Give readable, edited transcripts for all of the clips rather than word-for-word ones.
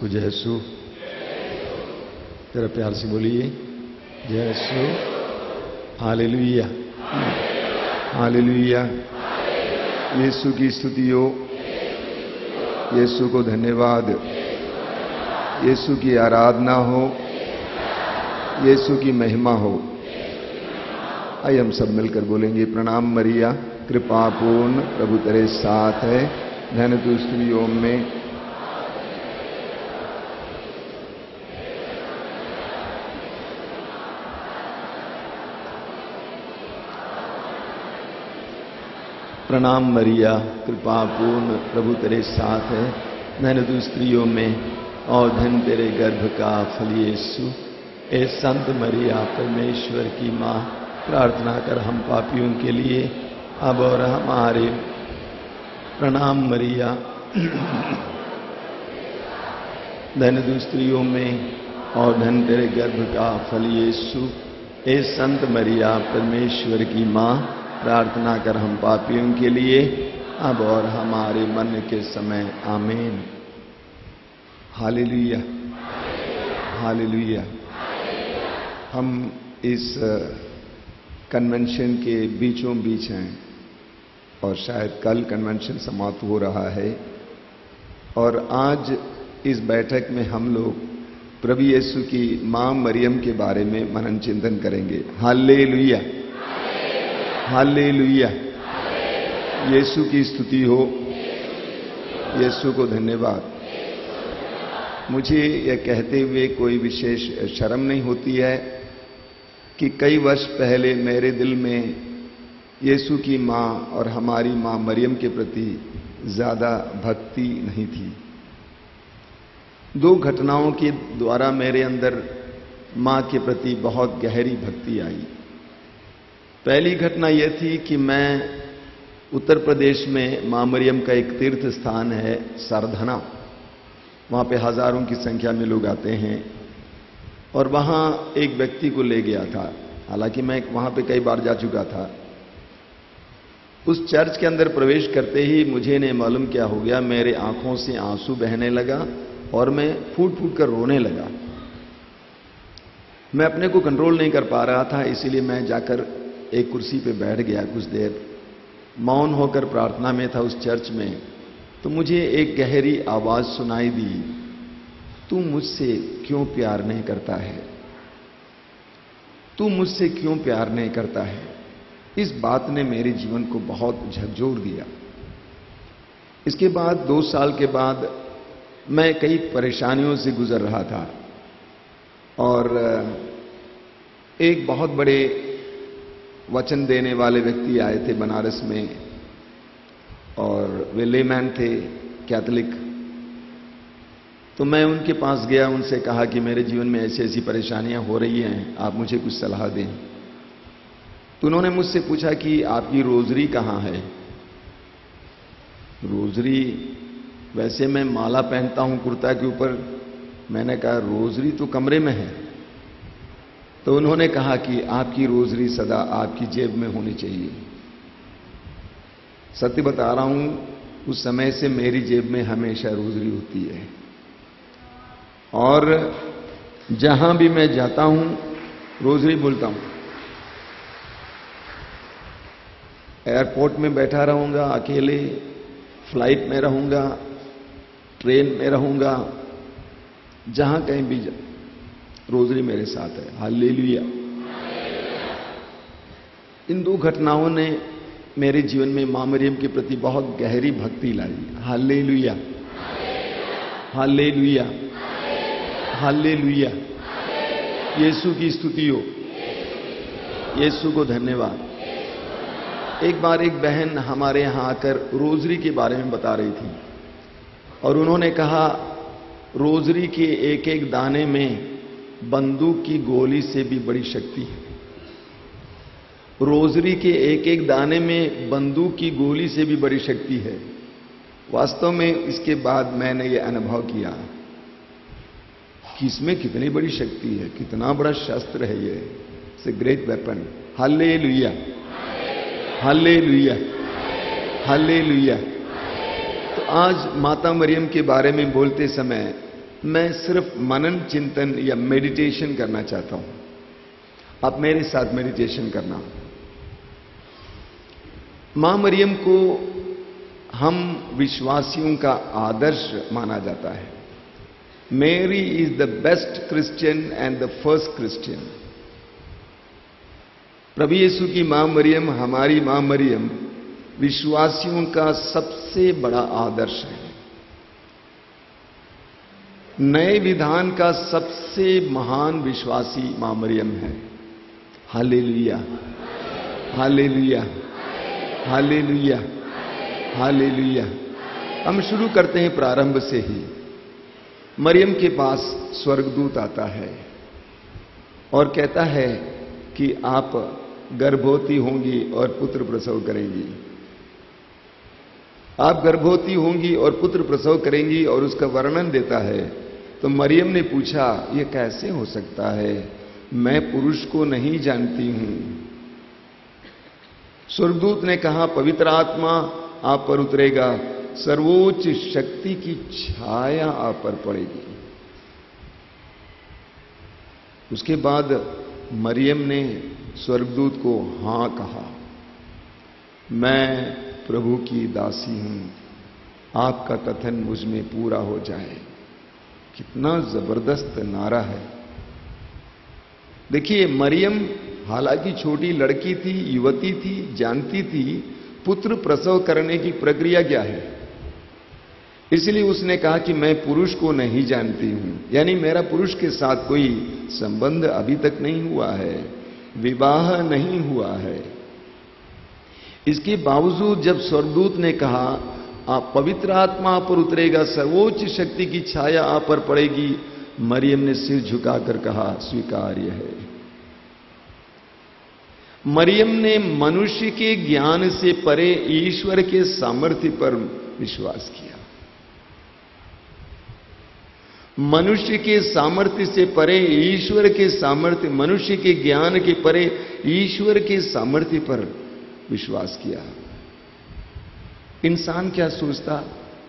सबको जय यीशु। जरा प्यार से बोलिए जय यीशु। Hallelujah, hallelujah. यीशु की स्तुति हो, यीशु को धन्यवाद, यीशु की आराधना हो, यीशु की महिमा हो। आइए हम सब मिलकर बोलेंगे, प्रणाम मरिया, कृपा पूर्ण प्रभु तेरे साथ है, धन्य तू स्त्रियों में। प्रणाम मरिया, कृपा पूर्ण प्रभु तेरे साथ है, धन्य तू स्त्रियों में और धन तेरे गर्भ का फल यीशु। ए संत मरिया परमेश्वर की माँ, प्रार्थना कर हम पापियों के लिए अब और हमारे। प्रणाम मरिया, धन्य तू स्त्रियों में और धन तेरे गर्भ का फल यीशु। ए संत मरिया परमेश्वर की माँ, प्रार्थना कर हम पापियों के लिए अब और हमारे मरने के समय। आमीन। Hallelujah, hallelujah. हम इस कन्वेंशन के बीचों बीच हैं और शायद कल कन्वेंशन समाप्त हो रहा है और आज इस बैठक में हम लोग प्रभु यीशु की मां मरियम के बारे में मनन चिंतन करेंगे। Hallelujah, hallelujah. यीशु की स्तुति हो, यीशु को धन्यवाद। मुझे यह कहते हुए कोई विशेष शर्म नहीं होती है कि कई वर्ष पहले मेरे दिल में यीशु की मां और हमारी मां मरियम के प्रति ज्यादा भक्ति नहीं थी। दो घटनाओं के द्वारा मेरे अंदर मां के प्रति बहुत गहरी भक्ति आई। पहली घटना यह थी कि मैं उत्तर प्रदेश में मां मरियम का एक तीर्थ स्थान है सरधना, वहां पे हजारों की संख्या में लोग आते हैं और वहां एक व्यक्ति को ले गया था। हालांकि मैं वहां पे कई बार जा चुका था। उस चर्च के अंदर प्रवेश करते ही मुझे नहीं मालूम क्या हो गया, मेरे आंखों से आंसू बहने लगा और मैं फूट फूट कर रोने लगा। मैं अपने को कंट्रोल नहीं कर पा रहा था, इसीलिए मैं जाकर एक कुर्सी पे बैठ गया। कुछ देर मौन होकर प्रार्थना में था उस चर्च में, तो मुझे एक गहरी आवाज सुनाई दी, तू मुझसे क्यों प्यार नहीं करता है, तू मुझसे क्यों प्यार नहीं करता है। इस बात ने मेरे जीवन को बहुत झकझोर दिया। इसके बाद 2 साल के बाद मैं कई परेशानियों से गुजर रहा था और एक बहुत बड़े वचन देने वाले व्यक्ति आए थे बनारस में और वे लेमैन थे, कैथोलिक। तो मैं उनके पास गया, उनसे कहा कि मेरे जीवन में ऐसी ऐसी परेशानियां हो रही हैं, आप मुझे कुछ सलाह दें। तो उन्होंने मुझसे पूछा कि आपकी रोजरी कहाँ है। रोजरी, वैसे मैं माला पहनता हूं कुर्ता के ऊपर। मैंने कहा रोजरी तो कमरे में है। तो उन्होंने कहा कि आपकी रोजरी सदा आपकी जेब में होनी चाहिए। सत्य बता रहा हूं, उस समय से मेरी जेब में हमेशा रोजरी होती है और जहां भी मैं जाता हूं रोजरी बोलता हूं। एयरपोर्ट में बैठा रहूंगा अकेले, फ्लाइट में रहूंगा, ट्रेन में रहूंगा, जहां कहीं भी रोजरी मेरे साथ है। हालेलुया। इन 2 घटनाओं ने मेरे जीवन में मां मरियम के प्रति बहुत गहरी भक्ति लाई। Hallelujah, hallelujah, hallelujah. यीशु की स्तुति हो, यीशु को धन्यवाद। एक बार एक बहन हमारे यहां आकर रोजरी के बारे में बता रही थी और उन्होंने कहा रोजरी के एक एक दाने में बंदूक की गोली से भी बड़ी शक्ति है। रोजरी के एक एक दाने में बंदूक की गोली से भी बड़ी शक्ति है। वास्तव में इसके बाद मैंने ये अनुभव किया कि इसमें कितनी बड़ी शक्ति है, कितना बड़ा शस्त्र है ये। It's a great weapon. Hallelujah, hallelujah, hallelujah. तो आज माता मरियम के बारे में बोलते समय मैं सिर्फ मनन चिंतन या मेडिटेशन करना चाहता हूं। आप मेरे साथ मेडिटेशन करना। मां मरियम को हम विश्वासियों का आदर्श माना जाता है। Mary is the best Christian and the first Christian. प्रभु यीशु की मां मरियम, हमारी मां मरियम विश्वासियों का सबसे बड़ा आदर्श है। नए विधान का सबसे महान विश्वासी मां मरियम है। Hallelujah, hallelujah, hallelujah, hallelujah. हम शुरू करते हैं प्रारंभ से ही। मरियम के पास स्वर्गदूत आता है और कहता है कि आप गर्भवती होंगी और पुत्र प्रसव करेंगी। आप गर्भवती होंगी और पुत्र प्रसव करेंगी, और उसका वर्णन देता है। तो मरियम ने पूछा, यह कैसे हो सकता है, मैं पुरुष को नहीं जानती हूं। स्वर्गदूत ने कहा, पवित्र आत्मा आप पर उतरेगा, सर्वोच्च शक्ति की छाया आप पर पड़ेगी। उसके बाद मरियम ने स्वर्गदूत को हां कहा, मैं प्रभु की दासी हूं, आपका कथन मुझ में पूरा हो जाए। कितना जबरदस्त नारा है। देखिए, मरियम हालांकि छोटी लड़की थी, युवती थी, जानती थी पुत्र प्रसव करने की प्रक्रिया क्या है। इसलिए उसने कहा कि मैं पुरुष को नहीं जानती हूं, यानी मेरा पुरुष के साथ कोई संबंध अभी तक नहीं हुआ है, विवाह नहीं हुआ है। इसके बावजूद जब स्वर्गदूत ने कहा, आप पवित्र आत्मा आप पर उतरेगा, सर्वोच्च शक्ति की छाया आप पर पड़ेगी, मरियम ने सिर झुकाकर कहा, स्वीकार्य है। मरियम ने मनुष्य के ज्ञान से परे ईश्वर के सामर्थ्य पर विश्वास किया। मनुष्य के सामर्थ्य से परे ईश्वर के सामर्थ्य, मनुष्य के ज्ञान के परे ईश्वर के सामर्थ्य पर विश्वास किया। इंसान क्या सोचता,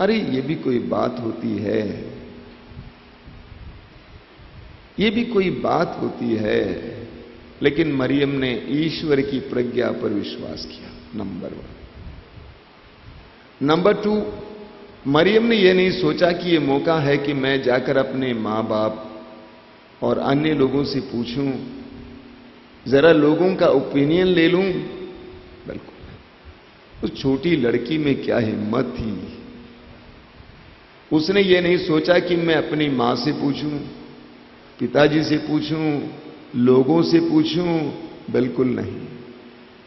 अरे ये भी कोई बात होती है, ये भी कोई बात होती है। लेकिन मरियम ने ईश्वर की प्रज्ञा पर विश्वास किया, नंबर 1। नंबर 2, मरियम ने यह नहीं सोचा कि यह मौका है कि मैं जाकर अपने मां बाप और अन्य लोगों से पूछूं, जरा लोगों का ओपिनियन ले लूं। बिल्कुल, उस छोटी लड़की में क्या हिम्मत थी। उसने ये नहीं सोचा कि मैं अपनी मां से पूछूं, पिताजी से पूछूं, लोगों से पूछूं। बिल्कुल नहीं।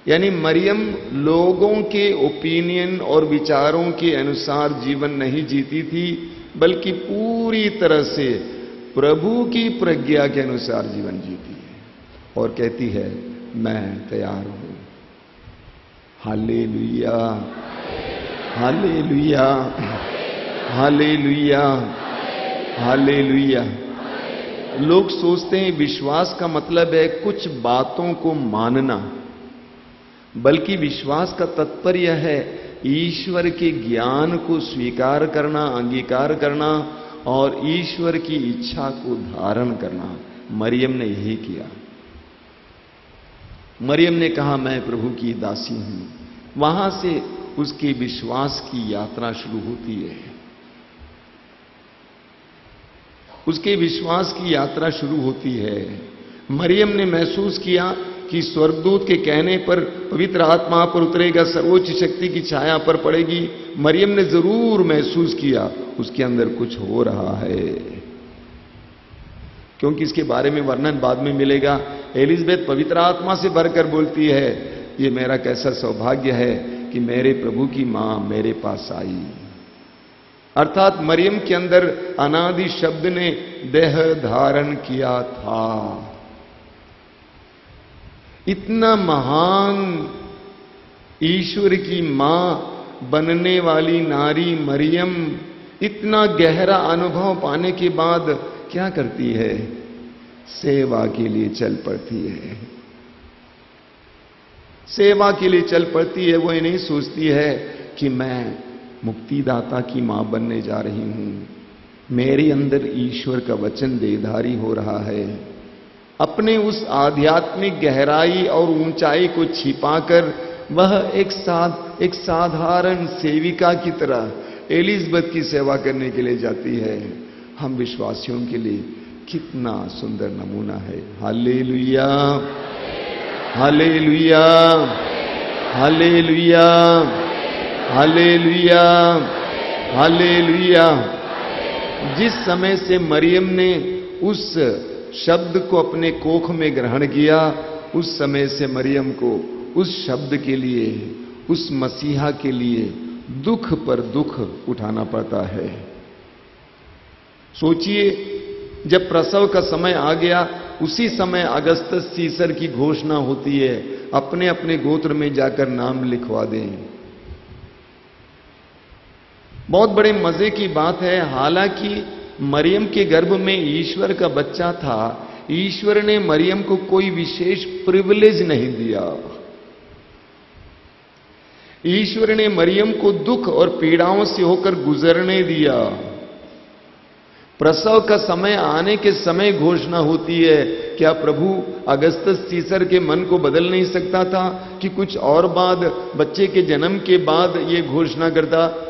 यानी मरियम लोगों के ओपिनियन और विचारों के अनुसार जीवन नहीं जीती थी, बल्कि पूरी तरह से प्रभु की प्रज्ञा के अनुसार जीवन जीती है और कहती है, मैं तैयार हूं। Hallelujah, hallelujah, hallelujah, hallelujah. लोग सोचते हैं विश्वास का मतलब है कुछ बातों को मानना, बल्कि विश्वास का तात्पर्य है ईश्वर के ज्ञान को स्वीकार करना, अंगीकार करना और ईश्वर की इच्छा को धारण करना। मरियम ने यही किया। मरियम ने कहा, मैं प्रभु की दासी हूं। वहां से उसके विश्वास की यात्रा शुरू होती है। उसके विश्वास की यात्रा शुरू होती है। मरियम ने महसूस किया कि स्वर्गदूत के कहने पर पवित्र आत्मा पर उतरेगा, सर्वोच्च शक्ति की छाया पर पड़ेगी। मरियम ने जरूर महसूस किया उसके अंदर कुछ हो रहा है, क्योंकि इसके बारे में वर्णन बाद में मिलेगा। एलिजबेथ पवित्र आत्मा से भरकर बोलती है, ये मेरा कैसा सौभाग्य है कि मेरे प्रभु की मां मेरे पास आई। अर्थात मरियम के अंदर अनादि शब्द ने देह धारण किया था। इतना महान ईश्वर की मां बनने वाली नारी मरियम इतना गहरा अनुभव पाने के बाद क्या करती है? सेवा के लिए चल पड़ती है। सेवा के लिए चल पड़ती है। वो ये नहीं सोचती है कि मैं मुक्तिदाता की मां बनने जा रही हूं, मेरे अंदर ईश्वर का वचन देहधारी हो रहा है। अपने उस आध्यात्मिक गहराई और ऊंचाई को छिपाकर वह एक साधारण सेविका की तरह एलिजबेथ की सेवा करने के लिए जाती है। हम विश्वासियों के लिए कितना सुंदर नमूना है। Hallelujah, hallelujah, hallelujah, hallelujah, hallelujah. जिस समय से मरियम ने उस शब्द को अपने कोख में ग्रहण किया, उस समय से मरियम को उस शब्द के लिए, उस मसीहा के लिए दुख पर दुख उठाना पड़ता है। सोचिए, जब प्रसव का समय आ गया, उसी समय अगस्तस सीसर की घोषणा होती है, अपने अपने गोत्र में जाकर नाम लिखवा दें। बहुत बड़े मजे की बात है, हालांकि मरियम के गर्भ में ईश्वर का बच्चा था, ईश्वर ने मरियम को कोई विशेष प्रिविलेज नहीं दिया। ईश्वर ने मरियम को दुख और पीड़ाओं से होकर गुजरने दिया। प्रसव का समय आने के समय घोषणा होती है। क्या प्रभु अगस्तस सीसर के मन को बदल नहीं सकता था कि कुछ और बाद, बच्चे के जन्म के बाद ये घोषणा करता?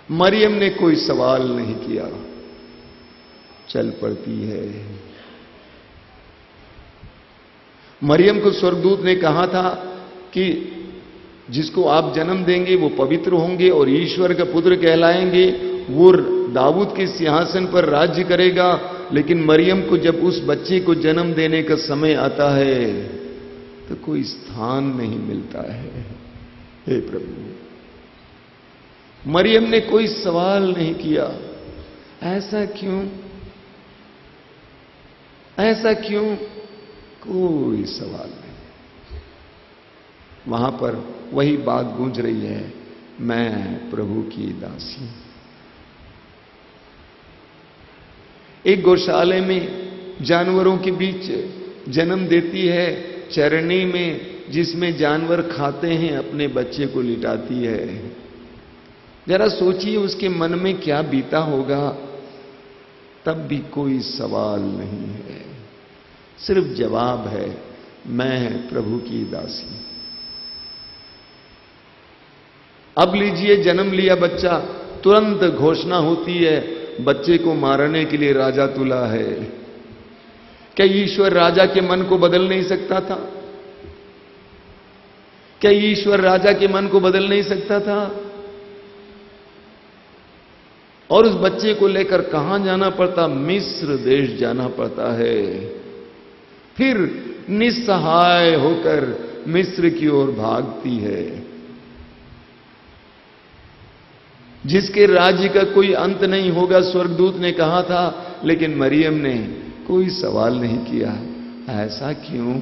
मरियम ने कोई सवाल नहीं किया, चल पड़ती है। मरियम को स्वर्गदूत ने कहा था कि जिसको आप जन्म देंगे वो पवित्र होंगे और ईश्वर का पुत्र कहलाएंगे, वो दाऊद के सिंहासन पर राज्य करेगा। लेकिन मरियम को जब उस बच्चे को जन्म देने का समय आता है तो कोई स्थान नहीं मिलता है। हे प्रभु, मरियम ने कोई सवाल नहीं किया। ऐसा क्यों? ऐसा क्यों? कोई सवाल नहीं। वहां पर वही बात गूंज रही है, मैं प्रभु की दासी। एक गौशाले में जानवरों के बीच जन्म देती है, चरनी में, जिसमें जानवर खाते हैं, अपने बच्चे को लिटाती है। जरा सोचिए उसके मन में क्या बीता होगा। तब भी कोई सवाल नहीं है, सिर्फ जवाब है, मैं प्रभु की दासी। अब लीजिए, जन्म लिया बच्चा, तुरंत घोषणा होती है, बच्चे को मारने के लिए राजा तुला है। क्या ईश्वर राजा के मन को बदल नहीं सकता था? क्या ईश्वर राजा के मन को बदल नहीं सकता था? और उस बच्चे को लेकर कहां जाना पड़ता? मिस्र देश जाना पड़ता है। फिर निस्सहाय होकर मिस्र की ओर भागती है। जिसके राज्य का कोई अंत नहीं होगा, स्वर्गदूत ने कहा था, लेकिन मरियम ने कोई सवाल नहीं किया। ऐसा क्यों?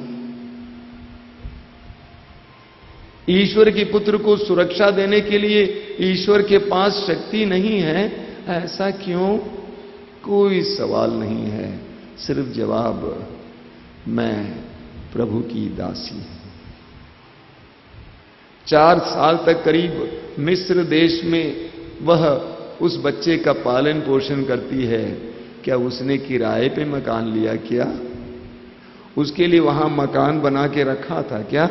ईश्वर के पुत्र को सुरक्षा देने के लिए ईश्वर के पास शक्ति नहीं है। ऐसा क्यों? कोई सवाल नहीं है, सिर्फ जवाब, मैं प्रभु की दासी। 4 साल तक करीब मिस्र देश में वह उस बच्चे का पालन पोषण करती है। क्या उसने किराए पे मकान लिया? क्या उसके लिए वहां मकान बना के रखा था? क्या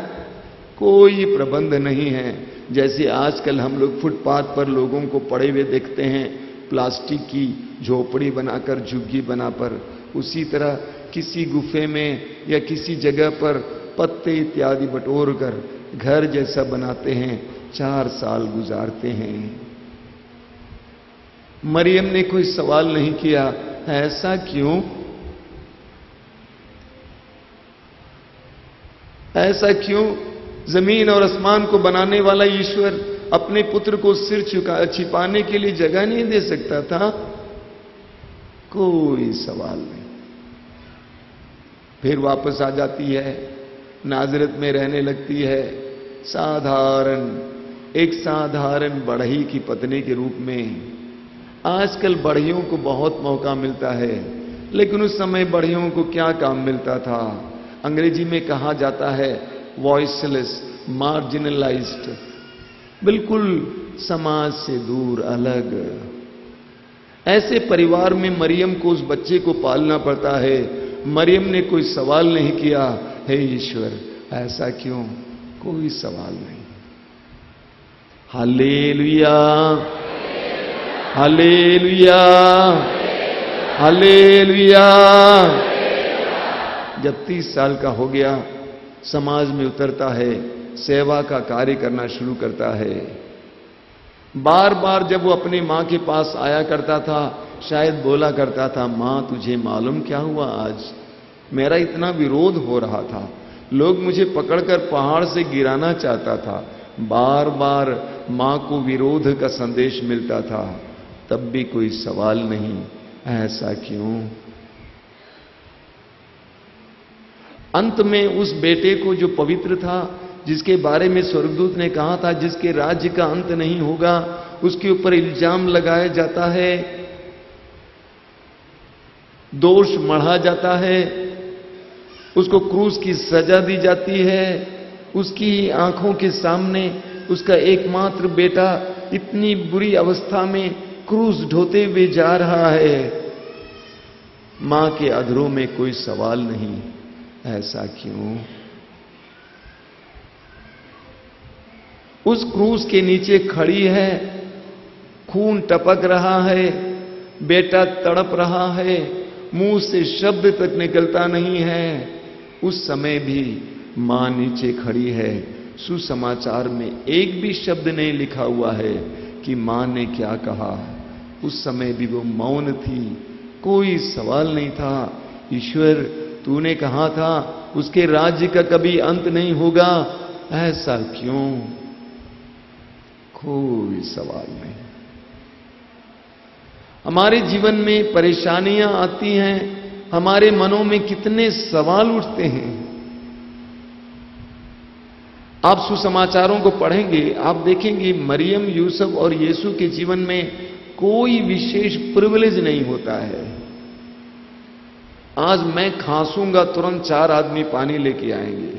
कोई प्रबंध नहीं है। जैसे आजकल हम लोग फुटपाथ पर लोगों को पड़े हुए देखते हैं, प्लास्टिक की झोपड़ी बनाकर, झुग्गी बनाकर, उसी तरह किसी गुफे में या किसी जगह पर पत्ते इत्यादि बटोर कर घर जैसा बनाते हैं, 4 साल गुजारते हैं। मरियम ने कोई सवाल नहीं किया। ऐसा क्यों? ऐसा क्यों? जमीन और आसमान को बनाने वाला ईश्वर अपने पुत्र को सिर छिपाने के लिए जगह नहीं दे सकता था? कोई सवाल नहीं। फिर वापस आ जाती है, नाजरत में रहने लगती है, एक साधारण बढ़ई की पत्नी के रूप में। आजकल बढ़ियों को बहुत मौका मिलता है, लेकिन उस समय बढ़ियों को क्या काम मिलता था? अंग्रेजी में कहा जाता है वॉइसलेस, मार्जिनलाइज्ड, बिल्कुल समाज से दूर, अलग। ऐसे परिवार में मरियम को उस बच्चे को पालना पड़ता है। मरियम ने कोई सवाल नहीं किया, हे ईश्वर ऐसा क्यों? कोई सवाल नहीं। Hallelujah, hallelujah, hallelujah. जब 30 साल का हो गया, समाज में उतरता है, सेवा का कार्य करना शुरू करता है। बार बार जब वो अपनी मां के पास आया करता था, शायद बोला करता था, मां तुझे मालूम क्या हुआ, आज मेरा इतना विरोध हो रहा था, लोग मुझे पकड़कर पहाड़ से गिराना चाहता था। बार बार मां को विरोध का संदेश मिलता था, तब भी कोई सवाल नहीं, ऐसा क्यों? अंत में उस बेटे को जो पवित्र था, जिसके बारे में स्वर्गदूत ने कहा था जिसके राज्य का अंत नहीं होगा, उसके ऊपर इल्जाम लगाया जाता है, दोष मढ़ा जाता है, उसको क्रूस की सजा दी जाती है। उसकी आंखों के सामने उसका एकमात्र बेटा इतनी बुरी अवस्था में क्रूस ढोते हुए जा रहा है। मां के अधरों में कोई सवाल नहीं, ऐसा क्यों? उस क्रूस के नीचे खड़ी है, खून टपक रहा है, बेटा तड़प रहा है, मुंह से शब्द तक निकलता नहीं है। उस समय भी मां नीचे खड़ी है। सुसमाचार में एक भी शब्द नहीं लिखा हुआ है कि मां ने क्या कहा। उस समय भी वो मौन थी, कोई सवाल नहीं था। ईश्वर तूने कहा था उसके राज्य का कभी अंत नहीं होगा, ऐसा क्यों? कोई सवाल नहीं। हमारे जीवन में परेशानियां आती हैं, हमारे मनों में कितने सवाल उठते हैं। आप सुसमाचारों को पढ़ेंगे, आप देखेंगे मरियम, यूसुफ और यीशु के जीवन में कोई विशेष प्रिविलेज नहीं होता है। आज मैं खांसूंगा, तुरंत 4 आदमी पानी लेके आएंगे।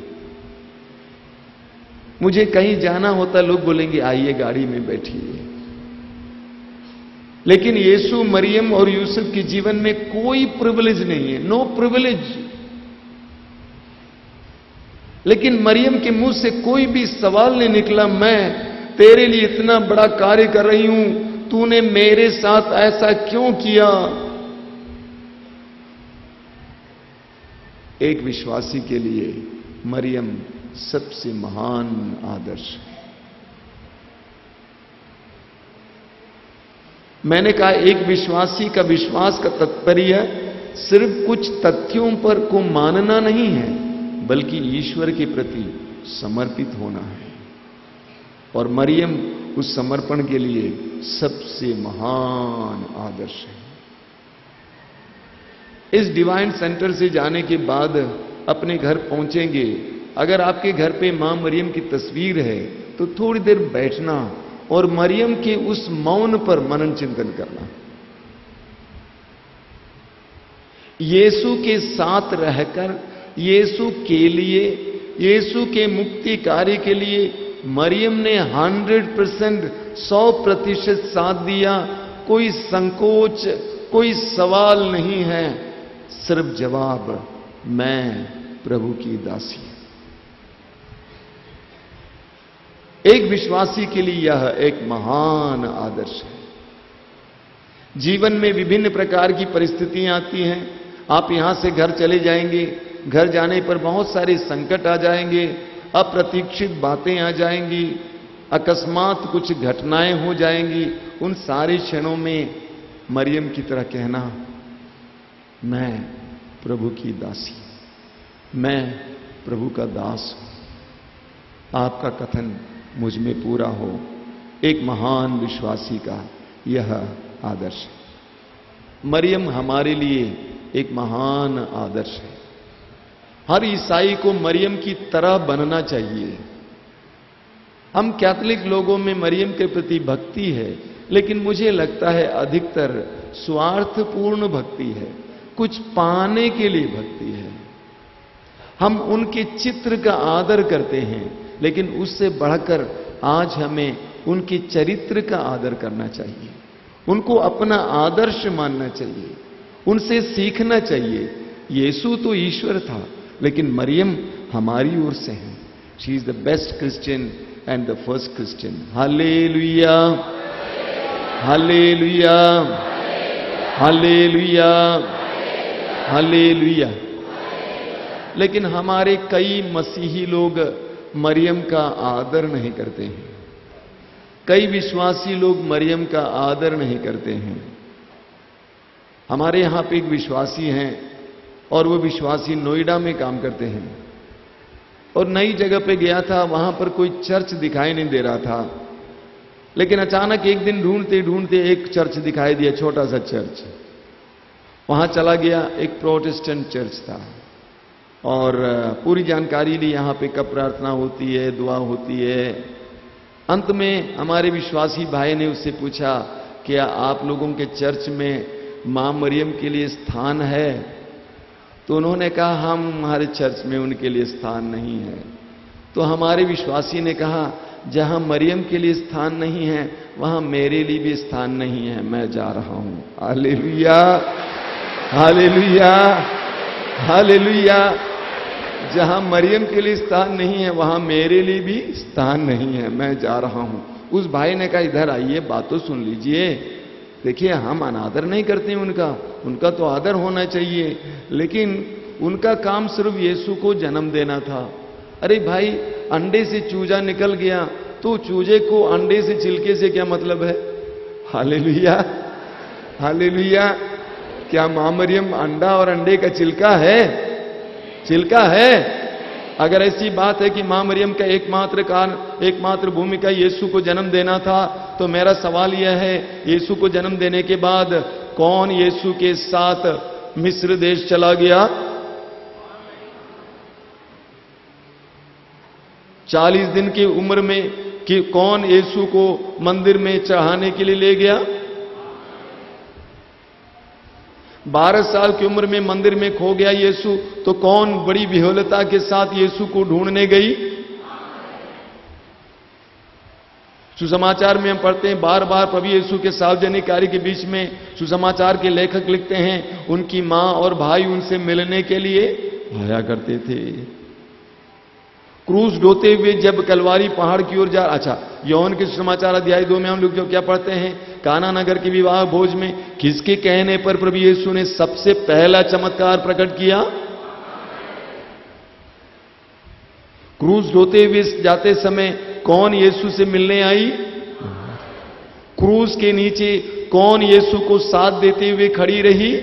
मुझे कहीं जाना होता, लोग बोलेंगे आइए गाड़ी में बैठिए। लेकिन यीशु, मरियम और यूसुफ के जीवन में कोई प्रिविलेज नहीं है, नो प्रिविलेज। लेकिन मरियम के मुंह से कोई भी सवाल नहीं निकला, मैं तेरे लिए इतना बड़ा कार्य कर रही हूं, तूने मेरे साथ ऐसा क्यों किया? एक विश्वासी के लिए मरियम सबसे महान आदर्श है। मैंने कहा एक विश्वासी का विश्वास का तात्पर्य सिर्फ कुछ तथ्यों पर को मानना नहीं है, बल्कि ईश्वर के प्रति समर्पित होना है। और मरियम उस समर्पण के लिए सबसे महान आदर्श है। इस डिवाइन सेंटर से जाने के बाद अपने घर पहुंचेंगे, अगर आपके घर पे मां मरियम की तस्वीर है तो थोड़ी देर बैठना और मरियम के उस मौन पर मनन चिंतन करना। यीशु के साथ रहकर, यीशु के लिए, यीशु के मुक्ति कार्य के लिए मरियम ने 100%, 100% साथ दिया। कोई संकोच, कोई सवाल नहीं है, सिर्फ जवाब, मैं प्रभु की दासी। एक विश्वासी के लिए यह एक महान आदर्श है। जीवन में विभिन्न प्रकार की परिस्थितियां आती हैं। आप यहां से घर चले जाएंगे, घर जाने पर बहुत सारे संकट आ जाएंगे, अप्रतीक्षित बातें आ जाएंगी, अकस्मात कुछ घटनाएं हो जाएंगी। उन सारे क्षणों में मरियम की तरह कहना, मैं प्रभु की दासी, मैं प्रभु का दास हूं। आपका कथन मुझ में पूरा हो। एक महान विश्वासी का यह आदर्श है। मरियम हमारे लिए एक महान आदर्श है। हर ईसाई को मरियम की तरह बनना चाहिए। हम कैथोलिक लोगों में मरियम के प्रति भक्ति है, लेकिन मुझे लगता है अधिकतर स्वार्थपूर्ण भक्ति है, कुछ पाने के लिए भक्ति है। हम उनके चित्र का आदर करते हैं, लेकिन उससे बढ़कर आज हमें उनके चरित्र का आदर करना चाहिए। उनको अपना आदर्श मानना चाहिए, उनसे सीखना चाहिए। यीशु तो ईश्वर था, लेकिन मरियम हमारी ओर से है। She is the best Christian and the first Christian. Hallelujah, hallelujah, hallelujah, hallelujah. लेकिन हमारे कई मसीही लोग मरियम का आदर नहीं करते हैं। कई विश्वासी लोग मरियम का आदर नहीं करते हैं। हमारे यहां पे एक विश्वासी हैं और वो विश्वासी नोएडा में काम करते हैं और नई जगह पे गया था, वहां पर कोई चर्च दिखाई नहीं दे रहा था। लेकिन अचानक एक दिन ढूंढते ढूंढते एक चर्च दिखाई दिया, छोटा सा चर्च। वहां चला गया, एक प्रोटेस्टेंट चर्च था और पूरी जानकारी ली, यहां पे कब प्रार्थना होती है, दुआ होती है। अंत में हमारे विश्वासी भाई ने उससे पूछा, क्या आप लोगों के चर्च में मां मरियम के लिए स्थान है? तो उन्होंने कहा, हमारे चर्च में उनके लिए स्थान नहीं है। तो हमारे विश्वासी ने कहा, जहां मरियम के लिए स्थान नहीं है, वहां मेरे लिए भी स्थान नहीं है, मैं जा रहा हूं। Hallelujah, hallelujah, hallelujah. जहां मरियम के लिए स्थान नहीं है, वहां मेरे लिए भी स्थान नहीं है, मैं जा रहा हूं। उस भाई ने कहा, इधर आइए, बात तो सुन लीजिए। देखिए, हम अनादर नहीं करते उनका तो आदर होना चाहिए, लेकिन उनका काम सिर्फ यीशु को जन्म देना था। अरे भाई, अंडे से चूजा निकल गया तो चूजे को अंडे से छिलके से क्या मतलब है? Hallelujah, hallelujah. क्या मां मरियम अंडा और अंडे का छिलका है? छिलका है? अगर ऐसी बात है कि मां मरियम का एकमात्र भूमिका यीशु को जन्म देना था, तो मेरा सवाल यह है, यीशु को जन्म देने के बाद कौन यीशु के साथ मिस्र देश चला गया? 40 दिन की उम्र में कि कौन यीशु को मंदिर में चढ़ाने के लिए ले गया? 12 साल की उम्र में मंदिर में खो गया यीशु, तो कौन बड़ी विह्वलता के साथ यीशु को ढूंढने गई? सुसमाचार में हम पढ़ते हैं, बार बार प्रभु यीशु के सार्वजनिक कार्य के बीच में सुसमाचार के लेखक लिखते हैं, उनकी मां और भाई उनसे मिलने के लिए आया करते थे। क्रूस ढोते हुए जब कलवारी पहाड़ की ओर यूहन्ना के सुसमाचार अध्याय 2 में हम लोग जो क्या पढ़ते हैं, काना नगर के विवाह भोज में किसके कहने पर प्रभु यीशु ने सबसे पहला चमत्कार प्रकट किया? क्रूस ढोते हुए जाते समय कौन यीशु से मिलने आई? क्रूस के नीचे कौन यीशु को साथ देते हुए खड़ी रही?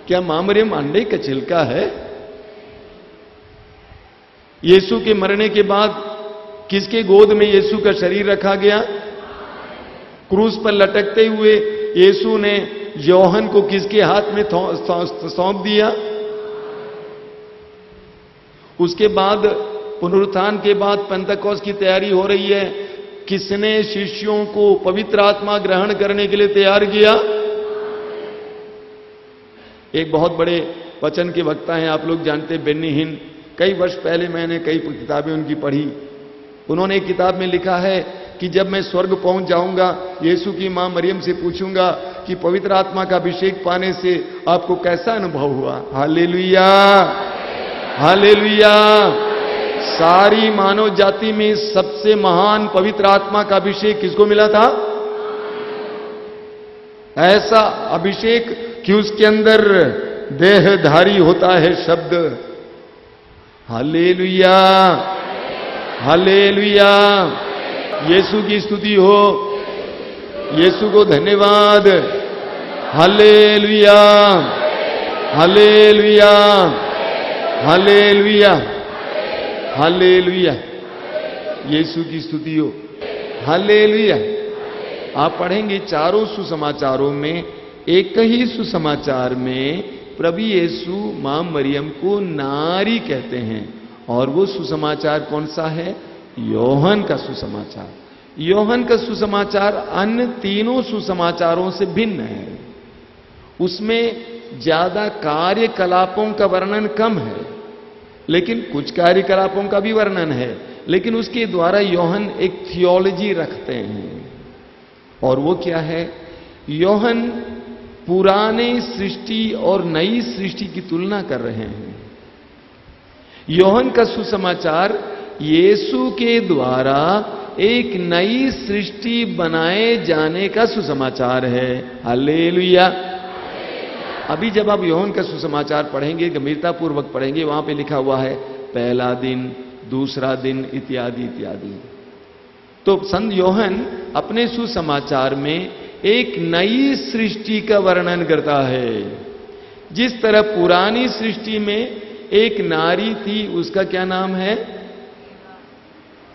क्या मां मरियम अंडे का छिलका है? यीशु के मरने के बाद किसके गोद में यीशु का शरीर रखा गया? क्रूस पर लटकते हुए यीशु ने यूहन्ना को किसके हाथ में सौंप दिया? उसके बाद पुनरुत्थान के बाद पेंतकोस्त की तैयारी हो रही है, किसने शिष्यों को पवित्र आत्मा ग्रहण करने के लिए तैयार किया? एक बहुत बड़े वचन के वक्ता हैं, आप लोग जानते हैं, बेन्नी हिन। कई वर्ष पहले मैंने कई किताबें उनकी पढ़ी। उन्होंने एक किताब में लिखा है कि जब मैं स्वर्ग पहुंच जाऊंगा, यीशु की मां मरियम से पूछूंगा कि पवित्र आत्मा का अभिषेक पाने से आपको कैसा अनुभव हुआ? Hallelujah, hallelujah. सारी मानव जाति में सबसे महान पवित्र आत्मा का अभिषेक किसको मिला था? ऐसा अभिषेक कि उसके अंदर देहधारी होता है शब्द। Hallelujah, hallelujah. यीशु की स्तुति हो, यीशु को धन्यवाद। Hallelujah, hallelujah, hallelujah, hallelujah. यीशु की स्तुति हो, हालेलुया। आप पढ़ेंगे चारों सुसमाचारों में, एक ही सुसमाचार में प्रभु यीशु मां मरियम को नारी कहते हैं। और वो सुसमाचार कौन सा है? यूहन्ना का सुसमाचार। यूहन्ना का सुसमाचार अन्य तीनों सुसमाचारों से भिन्न है। उसमें ज्यादा कार्यकलापों का वर्णन कम है, लेकिन कुछ कार्यकलापों का भी वर्णन है। लेकिन उसके द्वारा यूहन्ना एक थियोलॉजी रखते हैं, और वो क्या है? यूहन्ना पुराने सृष्टि और नई सृष्टि की तुलना कर रहे हैं। यूहन्ना का सुसमाचार यीशु के द्वारा एक नई सृष्टि बनाए जाने का सुसमाचार है। हालेलुया। अभी जब आप यूहन्ना का सुसमाचार पढ़ेंगे, गंभीरता पूर्वक पढ़ेंगे, वहां पे लिखा हुआ है पहला दिन, दूसरा दिन, इत्यादि इत्यादि। तो संत यूहन्ना अपने सुसमाचार में एक नई सृष्टि का वर्णन करता है। जिस तरह पुरानी सृष्टि में एक नारी थी, उसका क्या नाम है?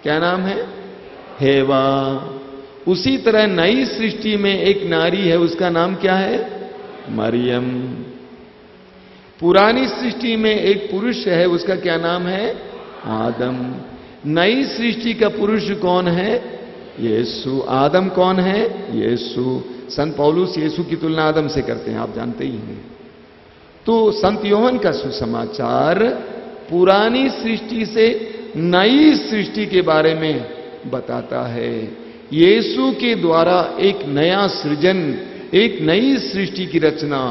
क्या नाम है? हेवा। उसी तरह नई सृष्टि में एक नारी है, उसका नाम क्या है? मरियम। पुरानी सृष्टि में एक पुरुष है, उसका क्या नाम है? आदम। नई सृष्टि का पुरुष कौन है? यीशु। आदम कौन है? यीशु। संत पौलुस यीशु की तुलना आदम से करते हैं, आप जानते ही हैं। तो संत यूहन्ना का सुसमाचार पुरानी सृष्टि से नई सृष्टि के बारे में बताता है। यीशु के द्वारा एक नया सृजन, एक नई सृष्टि की रचना।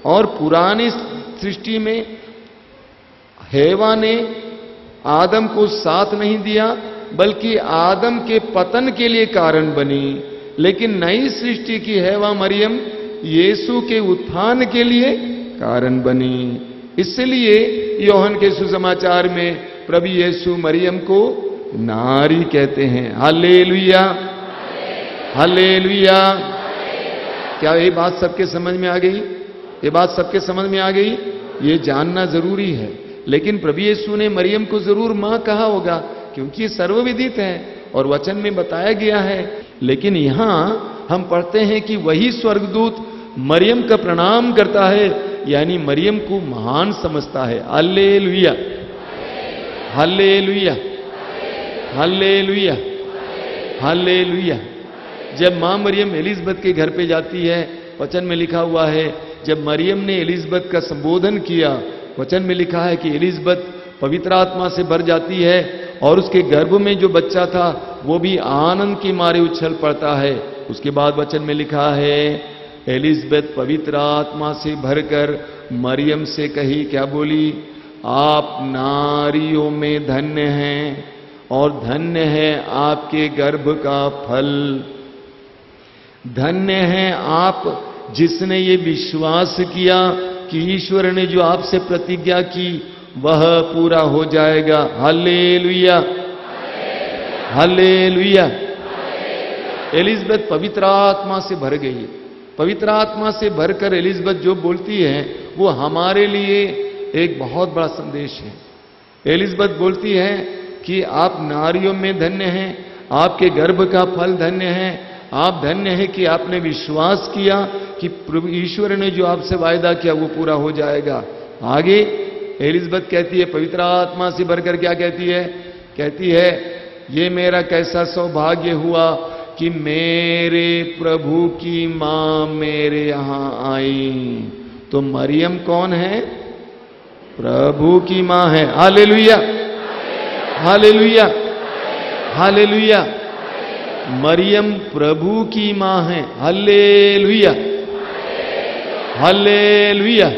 और पुरानी सृष्टि में हेवा ने आदम को साथ नहीं दिया, बल्कि आदम के पतन के लिए कारण बनी। लेकिन नई सृष्टि की हेवा मरियम यीशु के उत्थान के लिए कारण बनी। इसलिए यूहन्ना के सुसमाचार में प्रभु यीशु मरियम को नारी कहते हैं। Hallelujah, hallelujah. क्या ये बात सबके समझ में आ गई? ये बात सबके समझ में आ गई? ये जानना जरूरी है। लेकिन प्रभु यीशु ने मरियम को जरूर मां कहा होगा, क्योंकि ये सर्वविदित है और वचन में बताया गया है। लेकिन यहां हम पढ़ते हैं कि वही स्वर्गदूत मरियम का प्रणाम करता है, यानी मरियम को महान समझता है। Hallelujah, hallelujah, hallelujah, hallelujah. जब मां मरियम एलिजबेथ के घर पे जाती है, वचन में लिखा हुआ है, जब मरियम ने एलिजबेथ का संबोधन किया, वचन में लिखा है कि एलिजबेथ पवित्र आत्मा से भर जाती है और उसके गर्भ में जो बच्चा था वो भी आनंद के मारे उछल पड़ता है। उसके बाद वचन में लिखा है, एलिजबेथ पवित्र आत्मा से भरकर मरियम से कही, क्या बोली? आप नारियों में धन्य हैं और धन्य है आपके गर्भ का फल। धन्य है आप जिसने ये विश्वास किया कि ईश्वर ने जो आपसे प्रतिज्ञा की वह पूरा हो जाएगा। Hallelujah, hallelujah. एलिजबेथ पवित्र आत्मा से भर गई। पवित्र आत्मा से भरकर एलिजबेथ जो बोलती है वो हमारे लिए एक बहुत बड़ा संदेश है। एलिजबेथ बोलती है कि आप नारियों में धन्य हैं, आपके गर्भ का फल धन्य है। आप धन्य हैं कि आपने विश्वास किया कि प्रभु ईश्वर ने जो आपसे वायदा किया वो पूरा हो जाएगा। आगे एलिजबेथ कहती है, पवित्र आत्मा से भरकर क्या कहती है? कहती है, ये मेरा कैसा सौभाग्य हुआ कि मेरे प्रभु की मां मेरे यहां आई। तो मरियम कौन है? प्रभु की मां है। Hallelujah, hallelujah, hallelujah. मरियम प्रभु की मां है। Hallelujah, hallelujah.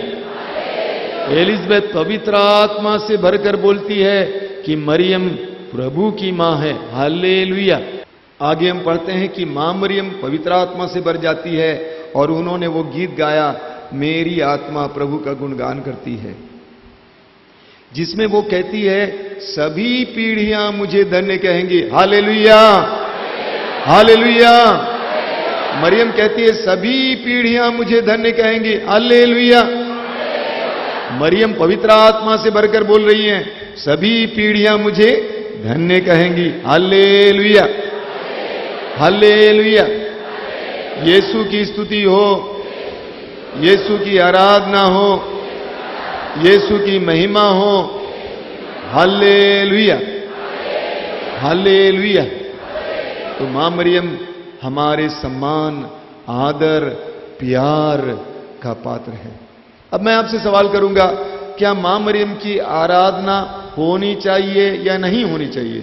एलिजबेथ पवित्र आत्मा से भरकर बोलती है कि मरियम प्रभु की मां है। हालेलुया। आगे हम पढ़ते हैं कि मां मरियम पवित्र आत्मा से भर जाती है और उन्होंने वो गीत गाया, मेरी आत्मा प्रभु का गुणगान करती है, जिसमें वो कहती है, सभी पीढ़ियां मुझे धन्य कहेंगी। Hallelujah, hallelujah. मरियम कहती है, सभी पीढ़ियां मुझे धन्य कहेंगी। हालेलुया। मरियम पवित्र आत्मा से भरकर बोल रही हैं, सभी पीढ़ियां मुझे धन्य कहेंगी। Hallelujah, hallelujah. यीशु की स्तुति हो, यीशु की आराधना हो, यीशु की महिमा हो। Hallelujah, hallelujah. तो मां मरियम हमारे सम्मान, आदर, प्यार का पात्र है। अब मैं आपसे सवाल करूंगा, क्या मां मरियम की आराधना होनी चाहिए या नहीं होनी चाहिए?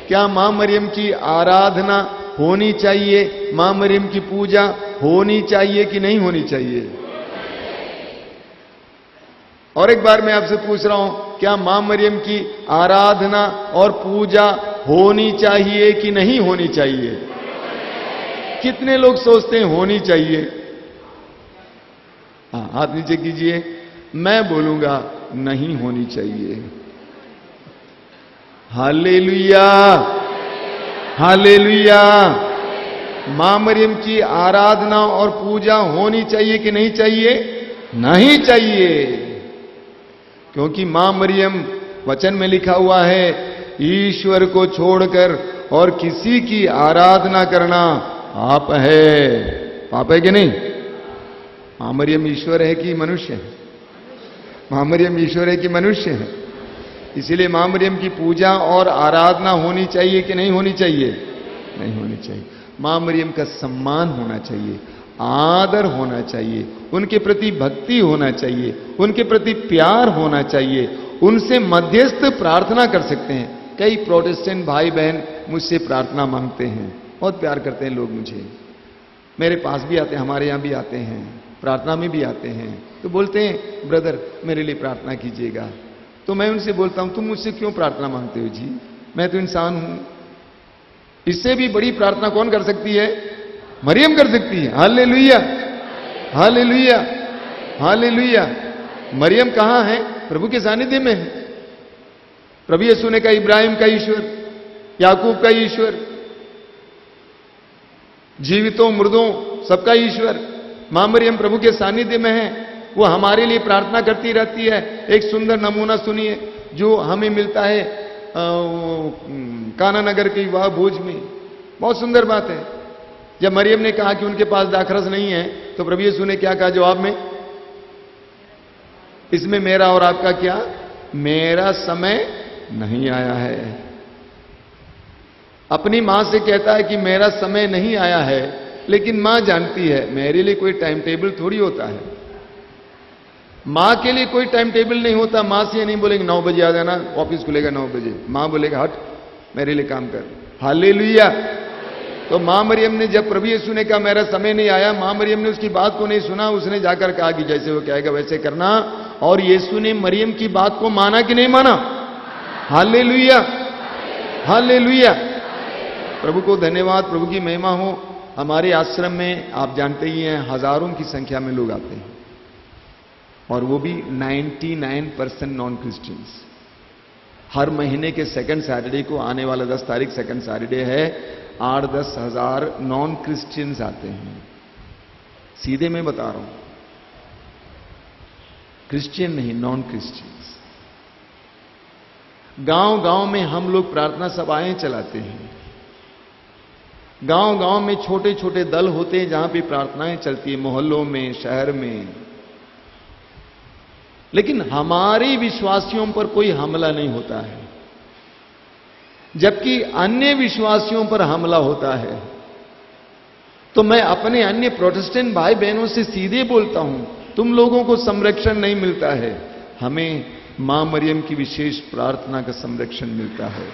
क्या मां मरियम की आराधना होनी चाहिए, मां मरियम की पूजा होनी चाहिए कि नहीं होनी चाहिए? और एक बार मैं आपसे पूछ रहा हूं, क्या मां मरियम की आराधना और पूजा होनी चाहिए कि नहीं होनी चाहिए? कितने लोग सोचते हैं होनी चाहिए? हाँ, हाथ नीचे कीजिए। मैं बोलूंगा नहीं होनी चाहिए। Hallelujah, hallelujah. मां मरियम की आराधना और पूजा होनी चाहिए कि नहीं चाहिए? नहीं चाहिए, क्योंकि मां मरियम, वचन में लिखा हुआ है, ईश्वर को छोड़कर और किसी की आराधना करना पाप है। पाप है कि नहीं? मां मरियम ईश्वर है कि मनुष्य है? मां मरियम ईश्वर है कि मनुष्य है? इसीलिए मां मरियम की पूजा और आराधना होनी चाहिए कि नहीं होनी चाहिए? नहीं होनी चाहिए। मां मरियम का सम्मान होना चाहिए, आदर होना चाहिए, उनके प्रति भक्ति होना चाहिए, उनके प्रति प्यार होना चाहिए, उनसे मध्यस्थ प्रार्थना कर सकते हैं। कई प्रोटेस्टेंट भाई बहन मुझसे प्रार्थना मांगते हैं, बहुत प्यार करते हैं लोग मुझे, मेरे पास भी आते हैं, हमारे यहां भी आते हैं, प्रार्थना में भी आते हैं, तो बोलते हैं ब्रदर मेरे लिए प्रार्थना कीजिएगा। तो मैं उनसे बोलता हूं तुम मुझसे क्यों प्रार्थना मांगते हो जी, मैं तो इंसान हूं। इससे भी बड़ी प्रार्थना कौन कर सकती है? मरियम कर सकती है। Hallelujah, hallelujah, hallelujah. मरियम कहां है? प्रभु के सानिध्य में है। प्रभु यीशु ने कहा इब्राहिम का ईश्वर, याकूब का ईश्वर, जीवितों मुर्दों सबका ईश्वर मां मरियम प्रभु के सानिध्य में है। वो हमारे लिए प्रार्थना करती रहती है। एक सुंदर नमूना सुनिए जो हमें मिलता है काना नगर के विवाह भोज में। बहुत सुंदर बात है। जब मरियम ने कहा कि उनके पास दाखरस नहीं है, तो प्रभु यीशु ने क्या कहा जवाब में? इसमें मेरा और आपका क्या? मेरा समय नहीं आया है। अपनी मां से कहता है कि मेरा समय नहीं आया है, लेकिन मां जानती है मेरे लिए कोई टाइम टेबल थोड़ी होता है। मां के लिए कोई टाइम टेबल नहीं होता। मां से नहीं बोलेंगे 9 बजे आ जाना, ऑफिस खुलेगा 9 बजे। मां बोलेगा हट मेरे लिए काम कर। हालेलुया। तो मां मरियम ने, जब प्रभु यीशु ने कहा मेरा समय नहीं आया, मां मरियम ने उसकी बात को नहीं सुना। उसने जाकर कहा कि जैसे वो कहेगा वैसे करना। और यीशु ने मरियम की बात को माना कि नहीं माना? Hallelujah, hallelujah. प्रभु को धन्यवाद, प्रभु की महिमा हो। हमारे आश्रम में आप जानते ही हैं हजारों की संख्या में लोग आते हैं, और वो भी 99% नॉन क्रिश्चियंस। हर महीने के सेकंड सैटरडे को, आने वाला 10 तारीख सेकंड सैटरडे है, 8-10 हजार नॉन क्रिश्चियंस आते हैं। सीधे मैं बता रहा हूं, क्रिश्चियन नहीं, नॉन क्रिश्चियंस। गांव गांव में हम लोग प्रार्थना सभाएं चलाते हैं। गांव गांव में छोटे छोटे दल होते हैं जहां पे प्रार्थनाएं चलती है, मोहल्लों में, शहर में। लेकिन हमारे विश्वासियों पर कोई हमला नहीं होता है, जबकि अन्य विश्वासियों पर हमला होता है। तो मैं अपने अन्य प्रोटेस्टेंट भाई बहनों से सीधे बोलता हूं, तुम लोगों को संरक्षण नहीं मिलता है, हमें मां मरियम की विशेष प्रार्थना का संरक्षण मिलता है।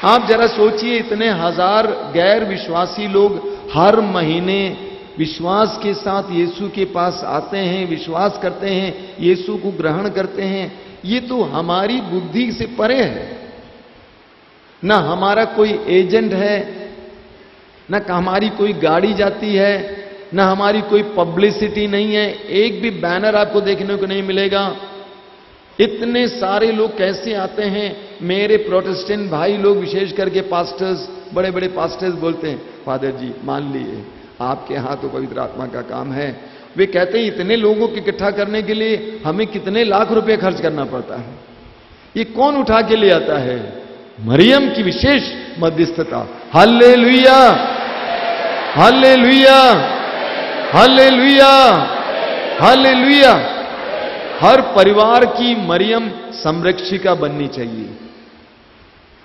आप जरा सोचिए, इतने हजार गैर विश्वासी लोग हर महीने विश्वास के साथ यीशु के पास आते हैं, विश्वास करते हैं, यीशु को ग्रहण करते हैं। ये तो हमारी बुद्धि से परे है। ना हमारा कोई एजेंट है, ना हमारी कोई गाड़ी जाती है, ना हमारी कोई पब्लिसिटी नहीं है। एक भी बैनर आपको देखने को नहीं मिलेगा। इतने सारे लोग कैसे आते हैं? मेरे प्रोटेस्टेंट भाई लोग, विशेष करके पास्टर्स, बड़े बड़े पास्टर्स बोलते हैं, फादर जी मान लिए आपके यहां तो पवित्र आत्मा का काम है। वे कहते हैं इतने लोगों को इकट्ठा करने के लिए हमें कितने लाख रुपए खर्च करना पड़ता है। ये कौन उठा के ले आता है? मरियम की विशेष मध्यस्थता। Hallelujah, hallelujah, hallelujah, hallelujah. हर परिवार की मरियम संरक्षिका बननी चाहिए।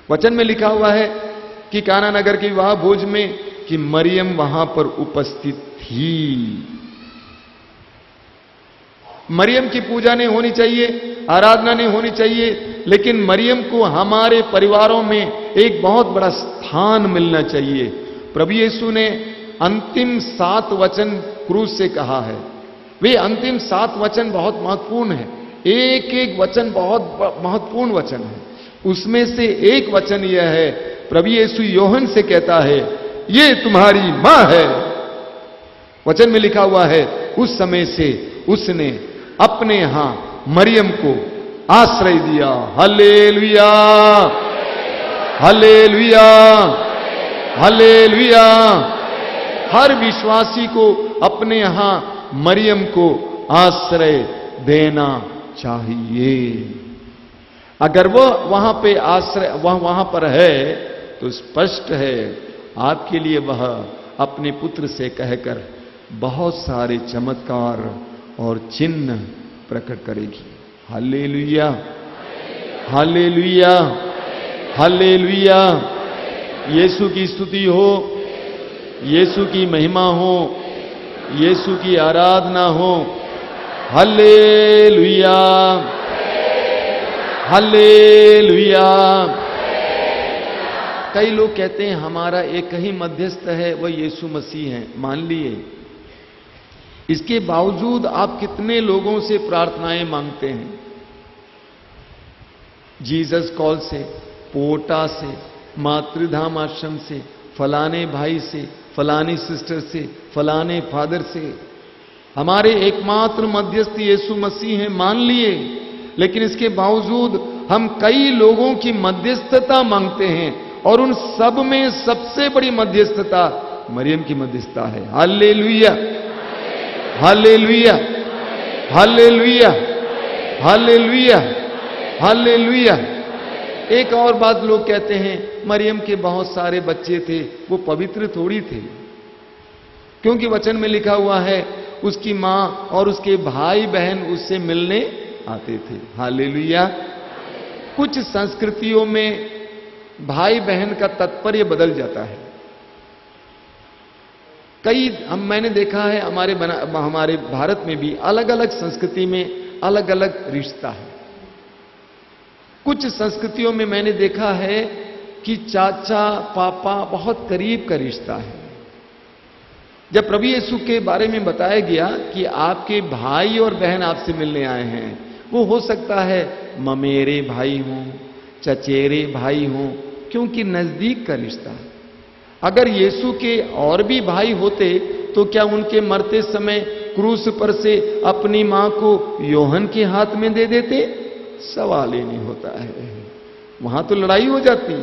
वचन में लिखा हुआ है कि काना नगर के विवाह भोज में कि मरियम वहां पर उपस्थित थी। मरियम की पूजा नहीं होनी चाहिए, आराधना नहीं होनी चाहिए, लेकिन मरियम को हमारे परिवारों में एक बहुत बड़ा स्थान मिलना चाहिए। प्रभु यीशु ने अंतिम 7 वचन क्रूस से कहा है। वे अंतिम 7 वचन बहुत महत्वपूर्ण है। एक एक वचन बहुत महत्वपूर्ण वचन है। उसमें से एक वचन यह है, प्रभु यीशु योहन से कहता है, ये तुम्हारी मां है। वचन में लिखा हुआ है, उस समय से उसने अपने यहां मरियम को आश्रय दिया। Hallelujah, hallelujah, hallelujah. हर विश्वासी को अपने यहां मरियम को आश्रय देना चाहिए। अगर वो वहां पे आश्रय वहां पर है तो स्पष्ट है आपके लिए वह अपने पुत्र से कहकर बहुत सारे चमत्कार और चिन्ह प्रकट करेगी। Hallelujah, hallelujah, hallelujah. यीशु की स्तुति हो, यीशु की महिमा हो, यीशु की आराधना हो। Hallelujah, hallelujah. कई लोग कहते हैं हमारा एक ही मध्यस्थ है, वह यीशु मसीह है। मान लिए, इसके बावजूद आप कितने लोगों से प्रार्थनाएं मांगते हैं? जीसस कॉल से, पोटा से, मातृधाम आश्रम से, फलाने भाई से, फलानी सिस्टर से, फलाने फादर से। हमारे एकमात्र मध्यस्थ यीशु मसीह हैं, मान लिए, लेकिन इसके बावजूद हम कई लोगों की मध्यस्थता मांगते हैं और उन सब में सबसे बड़ी मध्यस्थता मरियम की मध्यस्थता है। Hallelujah, hallelujah, hallelujah, hallelujah, hallelujah. एक और बात लोग कहते हैं, मरियम के बहुत सारे बच्चे थे, वो पवित्र थोड़ी थे, क्योंकि वचन में लिखा हुआ है उसकी मां और उसके भाई बहन उससे मिलने आते थे। हालेलुया। कुछ संस्कृतियों में भाई बहन का तात्पर्य बदल जाता है। मैंने देखा है हमारे भारत में भी अलग अलग संस्कृति में अलग अलग रिश्ता है। कुछ संस्कृतियों में मैंने देखा है कि चाचा पापा बहुत करीब का रिश्ता है। जब प्रभु यीशु के बारे में बताया गया कि आपके भाई और बहन आपसे मिलने आए हैं, वो हो सकता है ममेरे भाई हों, चचेरे भाई हों, क्योंकि नजदीक का रिश्ता है। अगर यीशु के और भी भाई होते तो क्या उनके मरते समय क्रूस पर से अपनी मां को योहन के हाथ में दे देते? सवाल ही नहीं होता है। वहां तो लड़ाई हो जाती।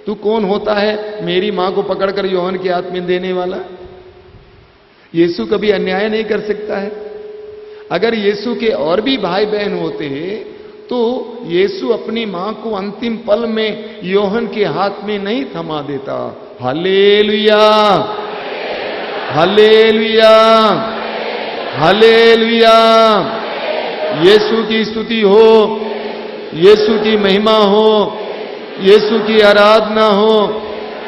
तू कौन होता है मेरी मां को पकड़कर योहन के हाथ में देने वाला? यीशु कभी अन्याय नहीं कर सकता है। अगर यीशु के और भी भाई बहन होते तो यीशु अपनी मां को अंतिम पल में योहन के हाथ में नहीं थमा देता। Hallelujah, hallelujah, hallelujah. यीशु की स्तुति हो, यीशु की महिमा हो, यीशु की आराधना हो।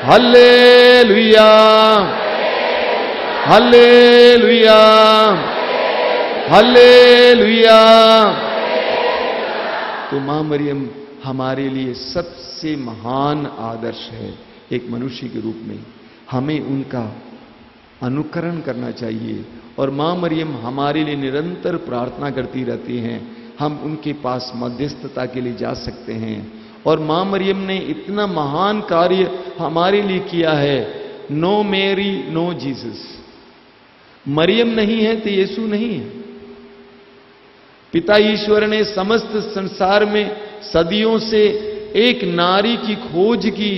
Hallelujah, hallelujah, hallelujah. तो मां मरियम हमारे लिए सबसे महान आदर्श है। एक मनुष्य के रूप में हमें उनका अनुकरण करना चाहिए और मां मरियम हमारे लिए निरंतर प्रार्थना करती रहती हैं। हम उनके पास मध्यस्थता के लिए जा सकते हैं और मां मरियम ने इतना महान कार्य हमारे लिए किया है। No Mary no Jesus. मरियम नहीं है तो यीशु नहीं है। पिता ईश्वर ने समस्त संसार में सदियों से एक नारी की खोज की,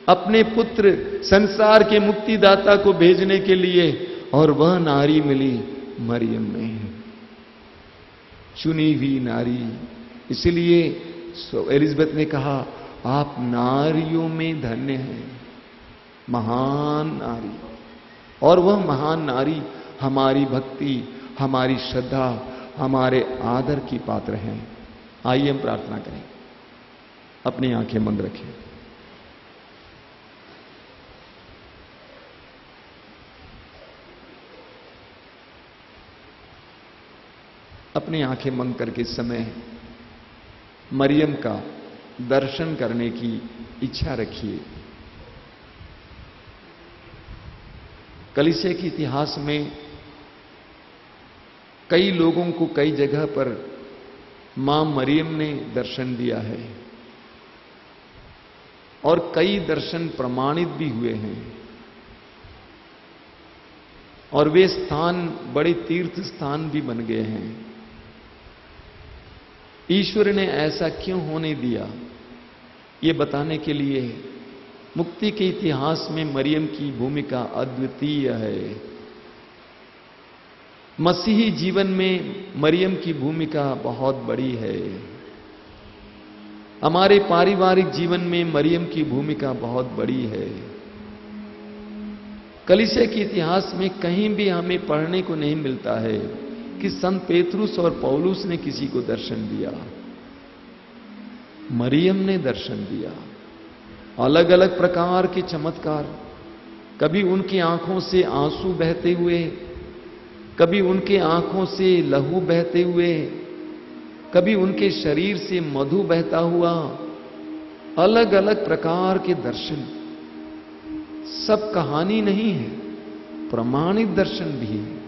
अपने पुत्र संसार के मुक्तिदाता को भेजने के लिए, और वह नारी मिली मरियम में, चुनी हुई नारी। इसलिए एलिजाबेथ ने कहा आप नारियों में धन्य हैं, महान नारी। और वह महान नारी हमारी भक्ति, हमारी श्रद्धा, हमारे आदर की पात्र हैं। आइए हम प्रार्थना करें। अपनी आंखें बंद रखें। अपनी आंखें बंद करके इस समय मरियम का दर्शन करने की इच्छा रखिए। कलीसिया के इतिहास में कई लोगों को कई जगह पर मां मरियम ने दर्शन दिया है और कई दर्शन प्रमाणित भी हुए हैं, और वे स्थान बड़े तीर्थ स्थान भी बन गए हैं। ईश्वर ने ऐसा क्यों होने दिया, ये बताने के लिए मुक्ति के इतिहास में मरियम की भूमिका अद्वितीय है। मसीही जीवन में मरियम की भूमिका बहुत बड़ी है। हमारे पारिवारिक जीवन में मरियम की भूमिका बहुत बड़ी है। कलीसिया के इतिहास में कहीं भी हमें पढ़ने को नहीं मिलता है कि संत पेतरुस और पौलुस ने किसी को दर्शन दिया। मरियम ने दर्शन दिया। अलग अलग प्रकार के चमत्कार, कभी उनकी आंखों से आंसू बहते हुए, कभी उनके आंखों से लहू बहते हुए, कभी उनके शरीर से मधु बहता हुआ, अलग अलग प्रकार के दर्शन। सब कहानी नहीं है, प्रमाणित दर्शन भी है।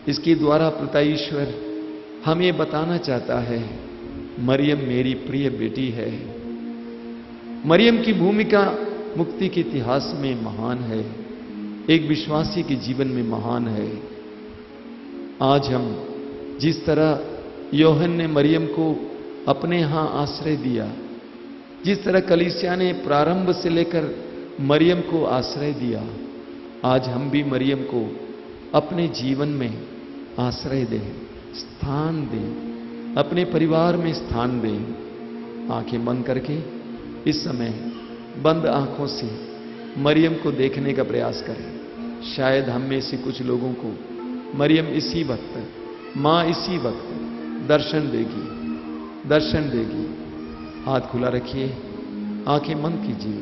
इसके द्वारा पिता ईश्वर हमें बताना चाहता है, मरियम मेरी प्रिय बेटी है। मरियम की भूमिका मुक्ति के इतिहास में महान है, एक विश्वासी के जीवन में महान है। आज हम जिस तरह यूहन्ना ने मरियम को अपने यहां आश्रय दिया, जिस तरह कलीसिया ने प्रारंभ से लेकर मरियम को आश्रय दिया, आज हम भी मरियम को अपने जीवन में आश्रय दें, स्थान दें, अपने परिवार में स्थान दें। आंखें बंद करके इस समय बंद आंखों से मरियम को देखने का प्रयास करें। शायद हम में से कुछ लोगों को मरियम इसी वक्त, मां इसी वक्त दर्शन देगी, दर्शन देगी। हाथ खुला रखिए, आंखें बंद कीजिए,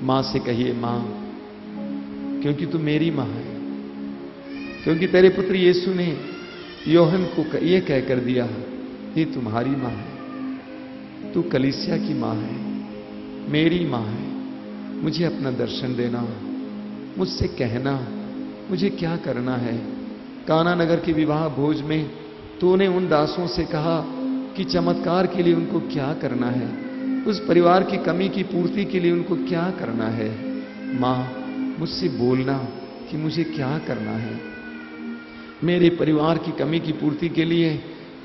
मां से कहिए, मां क्योंकि तू मेरी मां है, क्योंकि तेरे पुत्र यीशु ने यूहन्ना को यह कहकर दिया, ये तुम्हारी मां है, तू कलीसिया की मां है, मेरी मां है। मुझे अपना दर्शन देना, मुझसे कहना मुझे क्या करना है। काना नगर के विवाह भोज में तूने उन दासों से कहा कि चमत्कार के लिए उनको क्या करना है, उस परिवार की कमी की पूर्ति के लिए उनको क्या करना है। मां मुझसे बोलना कि मुझे क्या करना है। मेरे परिवार की कमी की पूर्ति के लिए,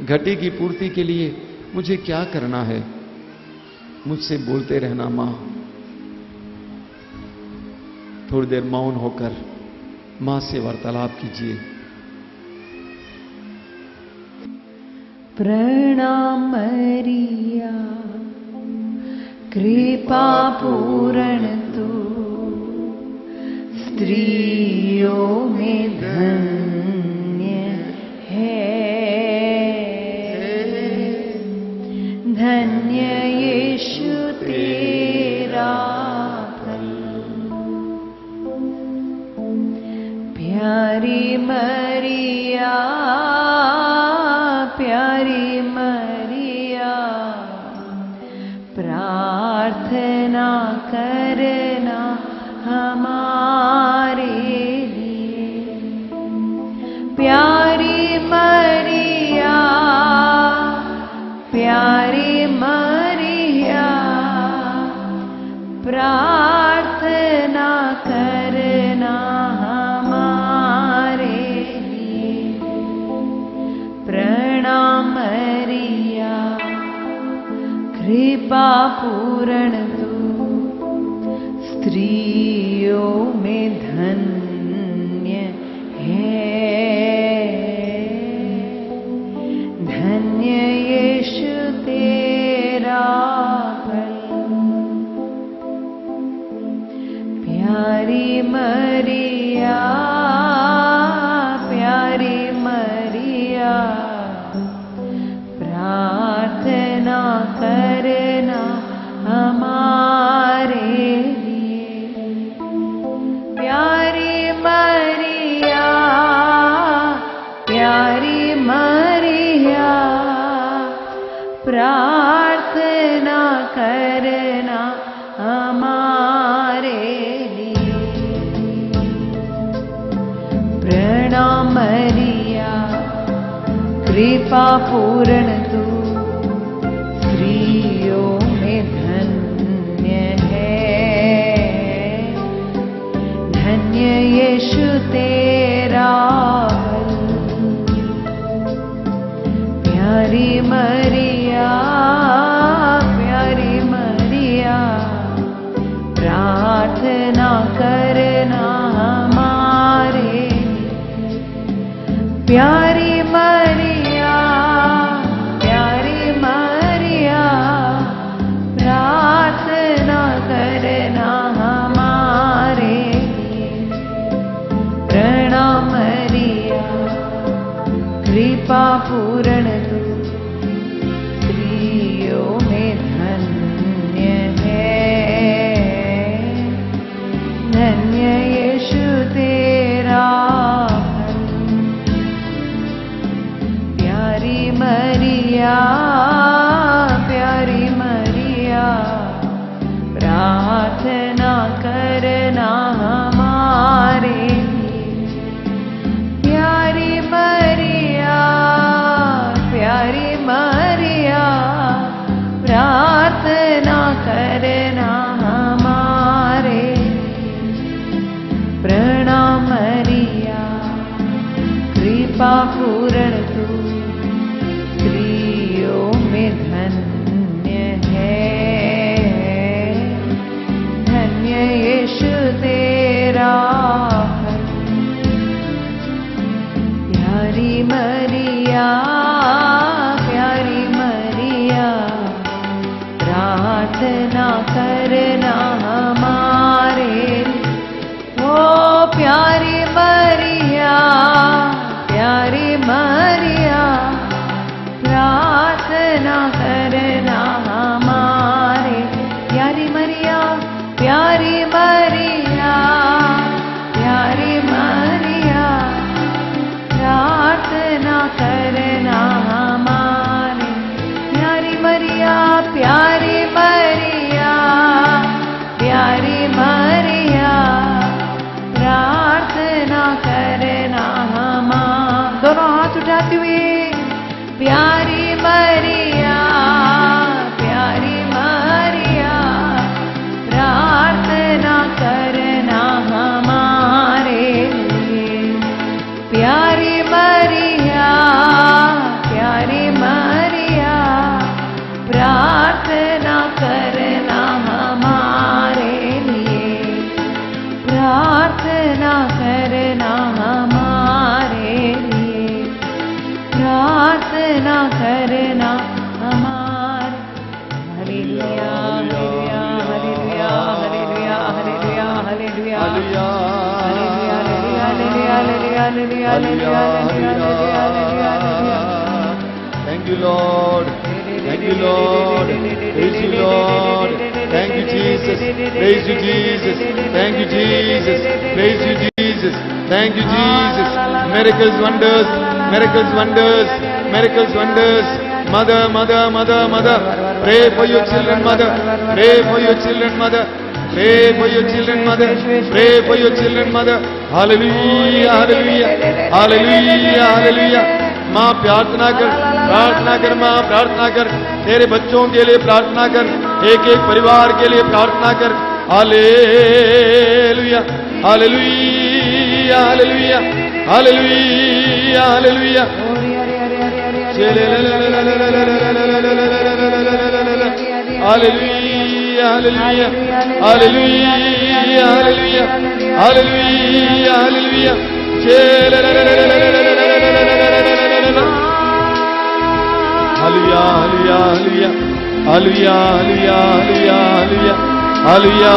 घटी की पूर्ति के लिए मुझे क्या करना है। मुझसे बोलते रहना मां। थोड़ी देर मौन होकर मां से वार्तालाप कीजिए। प्रणाम मरिया, कृपा पूर्ण तू, स्त्रियों में धन्य है, धन्य यीशु तेरा फल। प्यारी मरिया, प्यारी मरिया, प्रार्थना करना हमारे लिए। प्यारी मरिया, प्यारी मरिया, प्रार्थना करना हमारे लिए। प्रणाम मरिया, कृपा पूर्ण तू, स्त्रियों में धन्य है, धन्य यीशु तेरा फल। प्यारी मरिया, प्यारी मरिया, प्रार्थना करना हमारे लिए। प्यारी मरिया, प्यारी मरिया, प्रार्थना मरिया कृपा पूर्ण तू स्त्रियों में धन्य है, धन्य यीशु तेरा फल। प्यारी मरिया प्रार्थना करना हमारे। प्यारी मरिया प्रार्थना करना हमारे। प्रणाम मरिया कृपा पूर्ण तू स्त्रियों में धन्य है, धन्य यीशु तेरा फल। प्यारी मरिया प्रार्थना करना हमारे लिए। प्यारी मरिया प्रार्थना करना हमारे लिए। प्रणाम मरिया कृपा पूर्ण तू स्त्रियों में धन्य है, धन्य यीशु तेरा फल। प्यारी मरिया प्रार्थना करना हमारे। ओ प्यारी मरिया प्रार्थना करना हमारे। प्यारी मरिया प्रार्थना करना हमारे। प्यारी मरिया प्रार्थना करना हमारे। दोनों हाथ उठाते हुए प्यारी मरिया प्रार्थना करना हमारे लिए। प्यारी मरिया प्रार्थना करना हमारे लिए। प्रार्थना करना हमारे लिए। प्रार्थना करना हमारे। Hallelujah hallelujah hallelujah hallelujah hallelujah hallelujah hallelujah hallelujah hallelujah. Thank you, Lord. Thank you, Lord. Praise you, Lord. Thank you, Jesus. Praise you, Jesus. Thank you, Jesus. Praise you, Jesus. Thank you, Jesus. Miracles, wonders. Miracles, wonders. Miracles, wonders. Mother, mother, mother, mother. Pray for your children, mother. Pray for your children, mother. Pray for your children, mother. Pray for your children, mother. Hallelujah, hallelujah. Hallelujah, hallelujah. माँ प्रार्थना कर माँ प्रार्थना कर। तेरे बच्चों के लिए प्रार्थना कर, एक एक परिवार के लिए प्रार्थना कर। Hallelujah hallelujah hallelujah hallelujah hallelujah. Hallelujah hallelujah hallelujah hallelujah hallelujah hallelujah. Hallelujah hallelujah hallelujah hallelujah hallelujah hallelujah hallelujah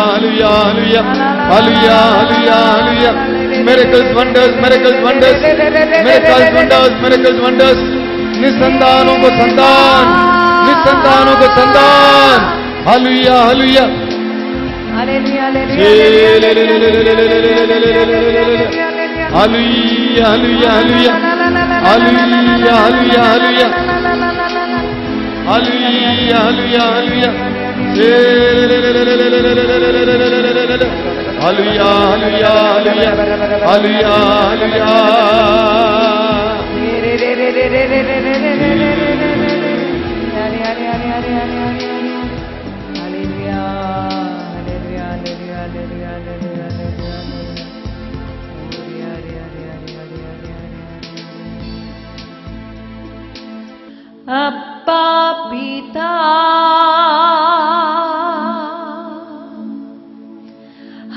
hallelujah hallelujah hallelujah hallelujah. Miracles, wonders, miracles, wonders, miracles, wonders, miracles, wonders। निसंतानों को संतान, निसंतानों को संतान। Hallelujah hallelujah hallelujah hallelujah hallelujah hallelujah hallelujah hallelujah hallelujah hallelujah hallelujah. Hallelujah hallelujah hallelujah hallelujah अब्बा पिता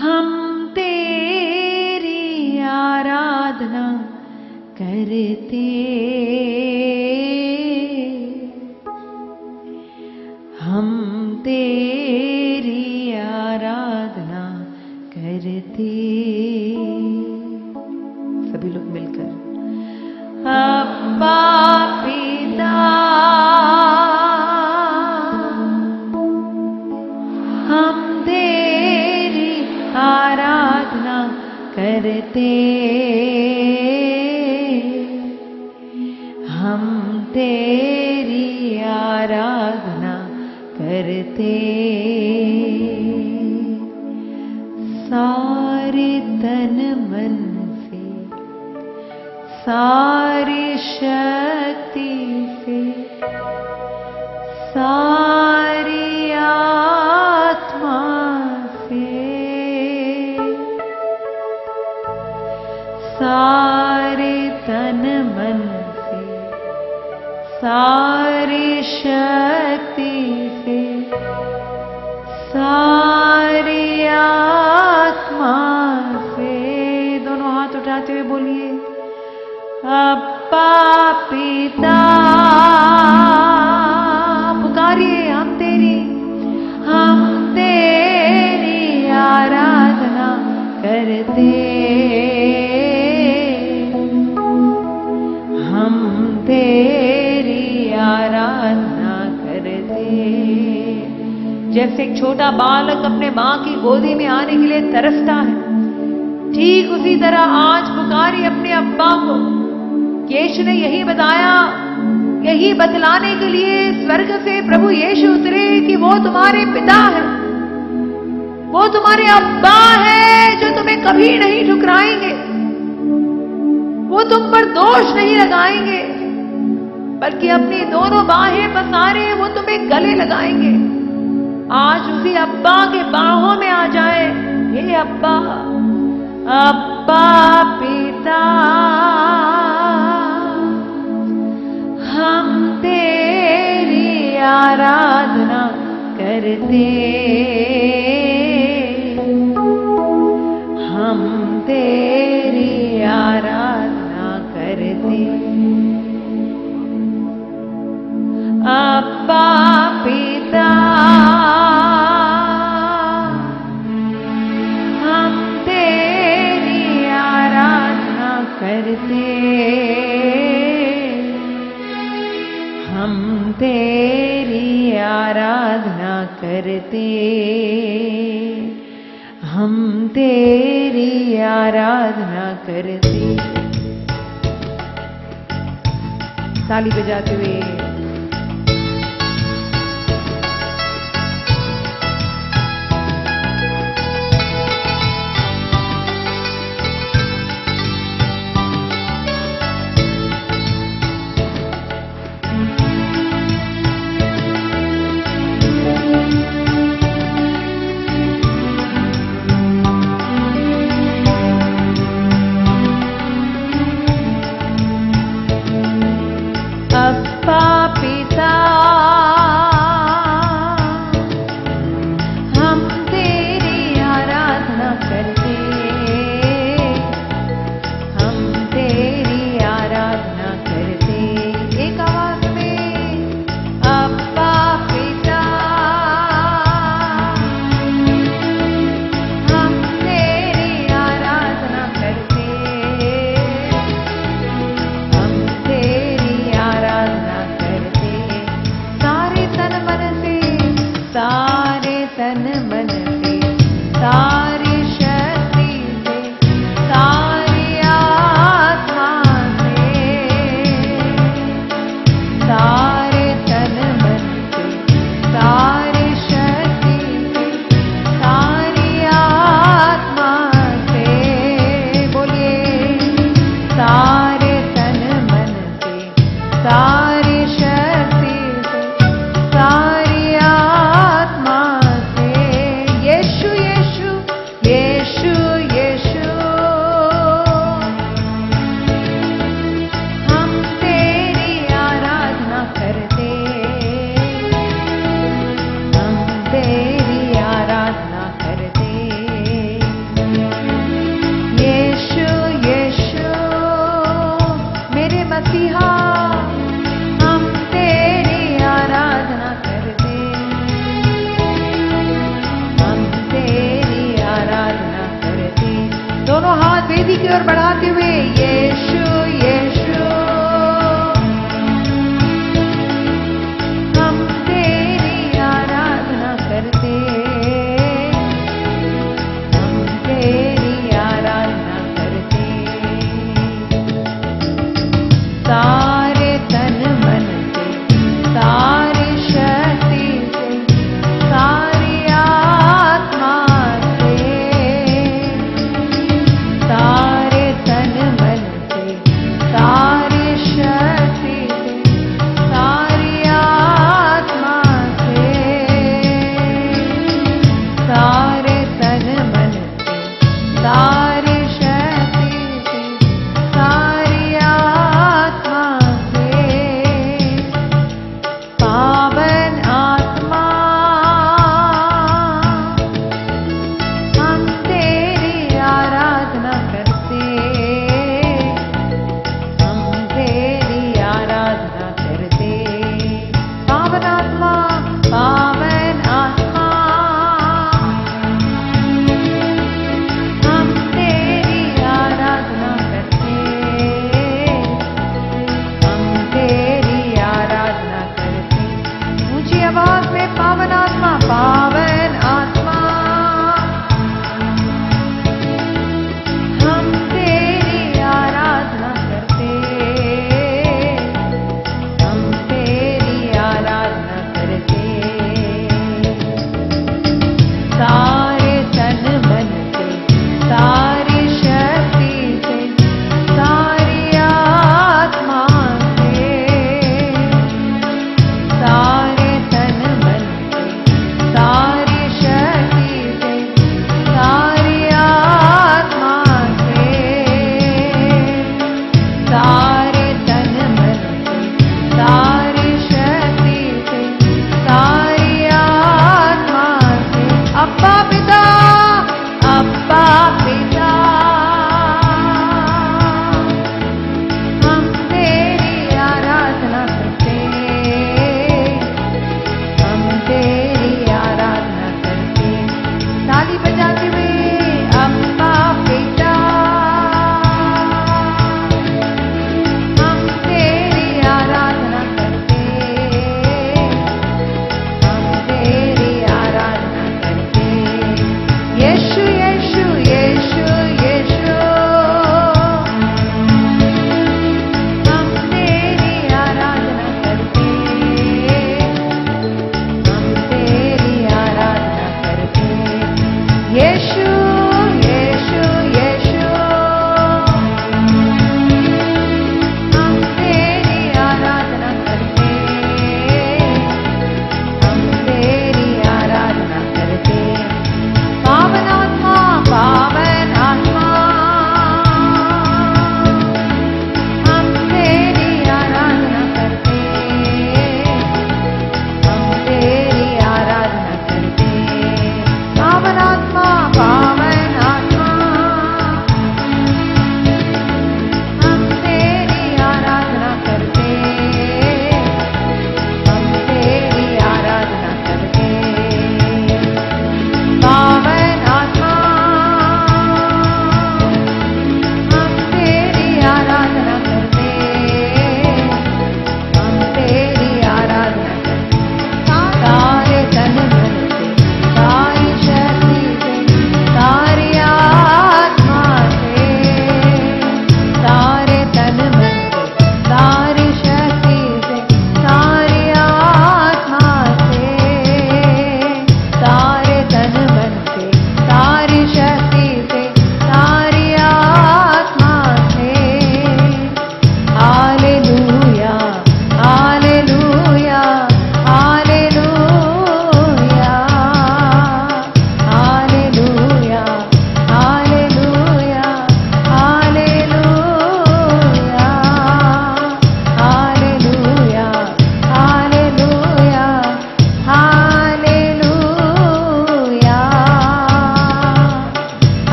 हम तेरी आराधना करते हम तेरी आराधना करते सभी लोग मिलकर अब्बा पिता हम तेरी आराधना करते हम तेरी आराधना करते सारे तन मन से सारी शक्ति से सारी आत्मा से सारे तन मन से सारी शक्ति से सारी आत्मा से दोनों हाथ उठाते हुए बोलिए अब्बा पिता पुकारिए हम तेरी आराधना करते हम तेरी आराधना करते जैसे एक छोटा बालक अपने मां की गोदी में आने के लिए तरसता है ठीक उसी तरह आज पुकारिए अपने अब्बा को यीशु ने यही बताया यही बतलाने के लिए स्वर्ग से प्रभु यीशु उतरे कि वो तुम्हारे पिता है वो तुम्हारे अब्बा है जो तुम्हें कभी नहीं ठुकराएंगे वो तुम पर दोष नहीं लगाएंगे बल्कि अपनी दोनों बाहें पसारे वो तुम्हें गले लगाएंगे आज उसी अब्बा के बाहों में आ जाए हे अब्बा अब्बा पिता हम तेरी आराधना करते हम तेरी आराधना करते अब्बा पिता हम तेरी आराधना करते हम तेरी आराधना करते हम तेरी आराधना करते ताली बजाते हुए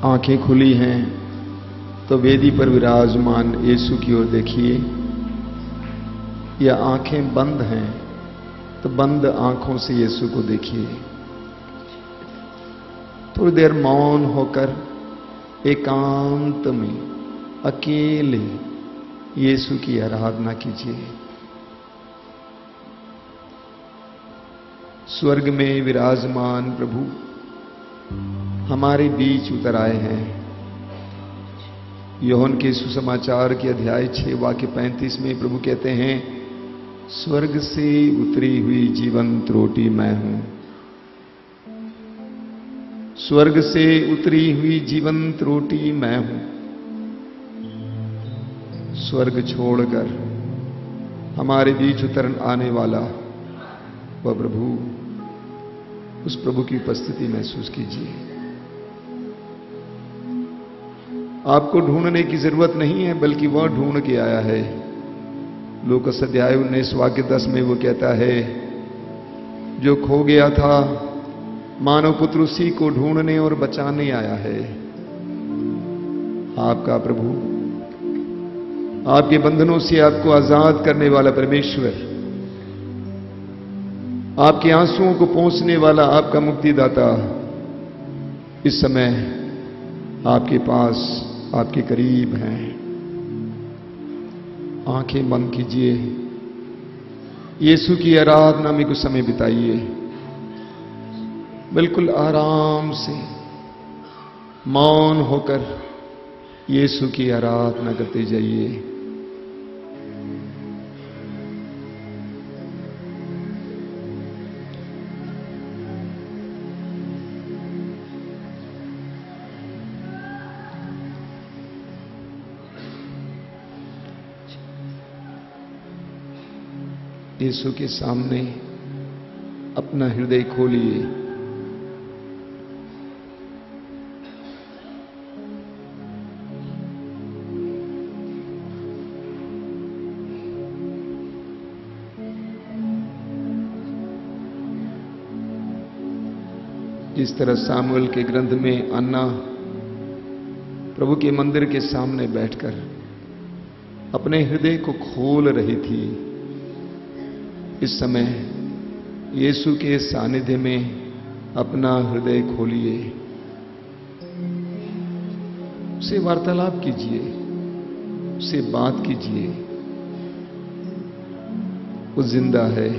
आंखें खुली हैं तो वेदी पर विराजमान यीशु की ओर देखिए, या आंखें बंद हैं तो बंद आंखों से यीशु को देखिए। थोड़ी देर मौन होकर एकांत में अकेले यीशु की आराधना कीजिए। स्वर्ग में विराजमान प्रभु हमारे बीच उतर आए हैं। यूहन्ना के सुसमाचार के अध्याय 6 वाक्य 35 में प्रभु कहते हैं, स्वर्ग से उतरी हुई जीवंत रोटी मैं हूं। स्वर्ग से उतरी हुई जीवंत रोटी मैं हूं। स्वर्ग छोड़कर हमारे बीच उतर आने वाला वह प्रभु, उस प्रभु की उपस्थिति महसूस कीजिए। आपको ढूंढने की जरूरत नहीं है, बल्कि वह ढूंढ के आया है। लूकास अध्याय 19 वाक्य 10 में वो कहता है, जो खो गया था मानव पुत्र उसी को ढूंढने और बचाने आया है। आपका प्रभु, आपके बंधनों से आपको आजाद करने वाला परमेश्वर, आपके आंसुओं को पोंछने वाला आपका मुक्तिदाता इस समय आपके पास, आपके करीब हैं। आंखें बंद कीजिए, यीशु की आराधना में कुछ समय बिताइए। बिल्कुल आराम से मौन होकर यीशु की आराधना करते जाइए। यीशु के सामने अपना हृदय खोलिए। जिस तरह सामुएल के ग्रंथ में अन्ना प्रभु के मंदिर के सामने बैठकर अपने हृदय को खोल रही थी, इस समय यीशु के सानिध्य में अपना हृदय खोलिए। उससे वार्तालाप कीजिए, उससे बात कीजिए। वो जिंदा है,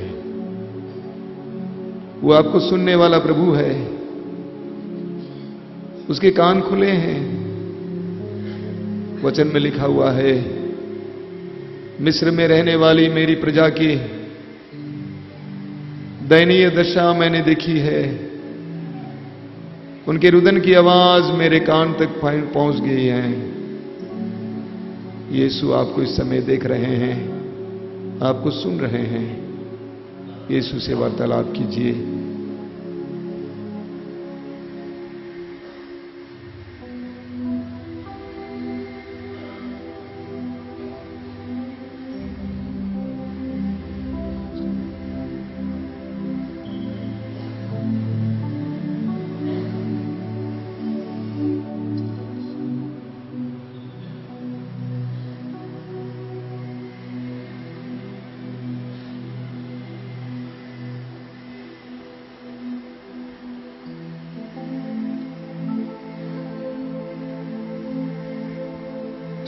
वो आपको सुनने वाला प्रभु है। उसके कान खुले हैं। वचन में लिखा हुआ है, मिस्र में रहने वाली मेरी प्रजा की दयनीय दशा मैंने देखी है। उनके रुदन की आवाज मेरे कान तक पहुंच गई है। यीशु आपको इस समय देख रहे हैं, आपको सुन रहे हैं। यीशु से वार्तालाप कीजिए।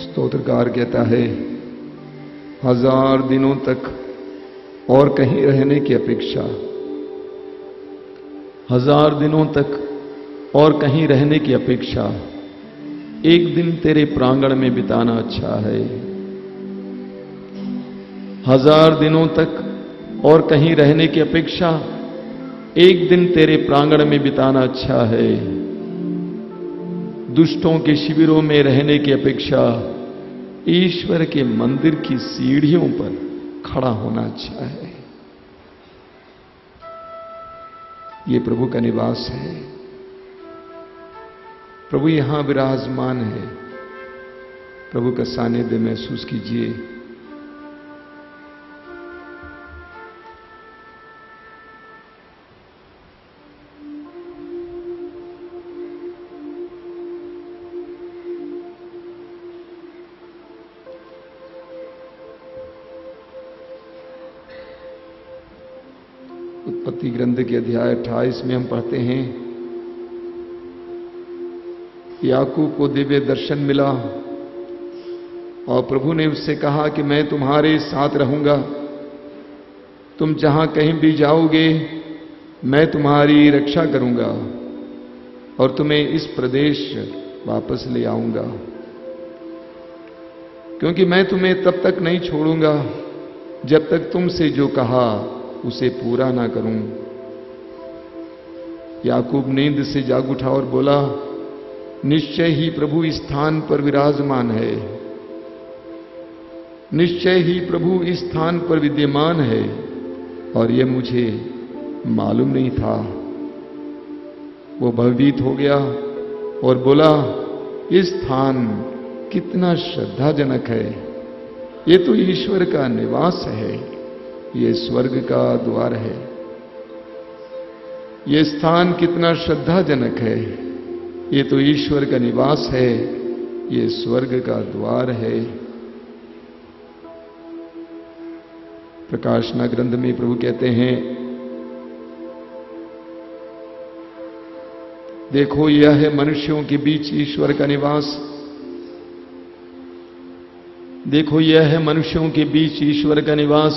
स्तोत्रकार कहता है, 1000 दिनों तक और कहीं रहने की अपेक्षा, 1000 दिनों तक और कहीं रहने की अपेक्षा एक दिन तेरे प्रांगण में बिताना अच्छा है। 1000 दिनों तक और कहीं रहने की अपेक्षा एक दिन तेरे प्रांगण में बिताना अच्छा है। दुष्टों के शिविरों में रहने की अपेक्षा ईश्वर के मंदिर की सीढ़ियों पर खड़ा होना अच्छा है। ये प्रभु का निवास है। प्रभु यहां विराजमान है। प्रभु का सानिध्य महसूस कीजिए। उत्पत्ति ग्रंथ के अध्याय 28 में हम पढ़ते हैं, याकूब को दिव्य दर्शन मिला और प्रभु ने उससे कहा कि मैं तुम्हारे साथ रहूंगा, तुम जहां कहीं भी जाओगे मैं तुम्हारी रक्षा करूंगा और तुम्हें इस प्रदेश वापस ले आऊंगा, क्योंकि मैं तुम्हें तब तक नहीं छोड़ूंगा जब तक तुमसे जो कहा उसे पूरा ना करूं। याकूब नींद से जाग उठा और बोला, निश्चय ही प्रभु इस स्थान पर विराजमान है, निश्चय ही प्रभु इस स्थान पर विद्यमान है और यह मुझे मालूम नहीं था। वो भयभीत हो गया और बोला, इस स्थान कितना श्रद्धाजनक है, ये तो ईश्वर का निवास है, ये स्वर्ग का द्वार है। ये स्थान कितना श्रद्धाजनक है, ये तो ईश्वर का निवास है, ये स्वर्ग का द्वार है। प्रकाशना ग्रंथ में प्रभु कहते हैं, देखो यह है मनुष्यों के बीच ईश्वर का निवास, देखो यह है मनुष्यों के बीच ईश्वर का निवास,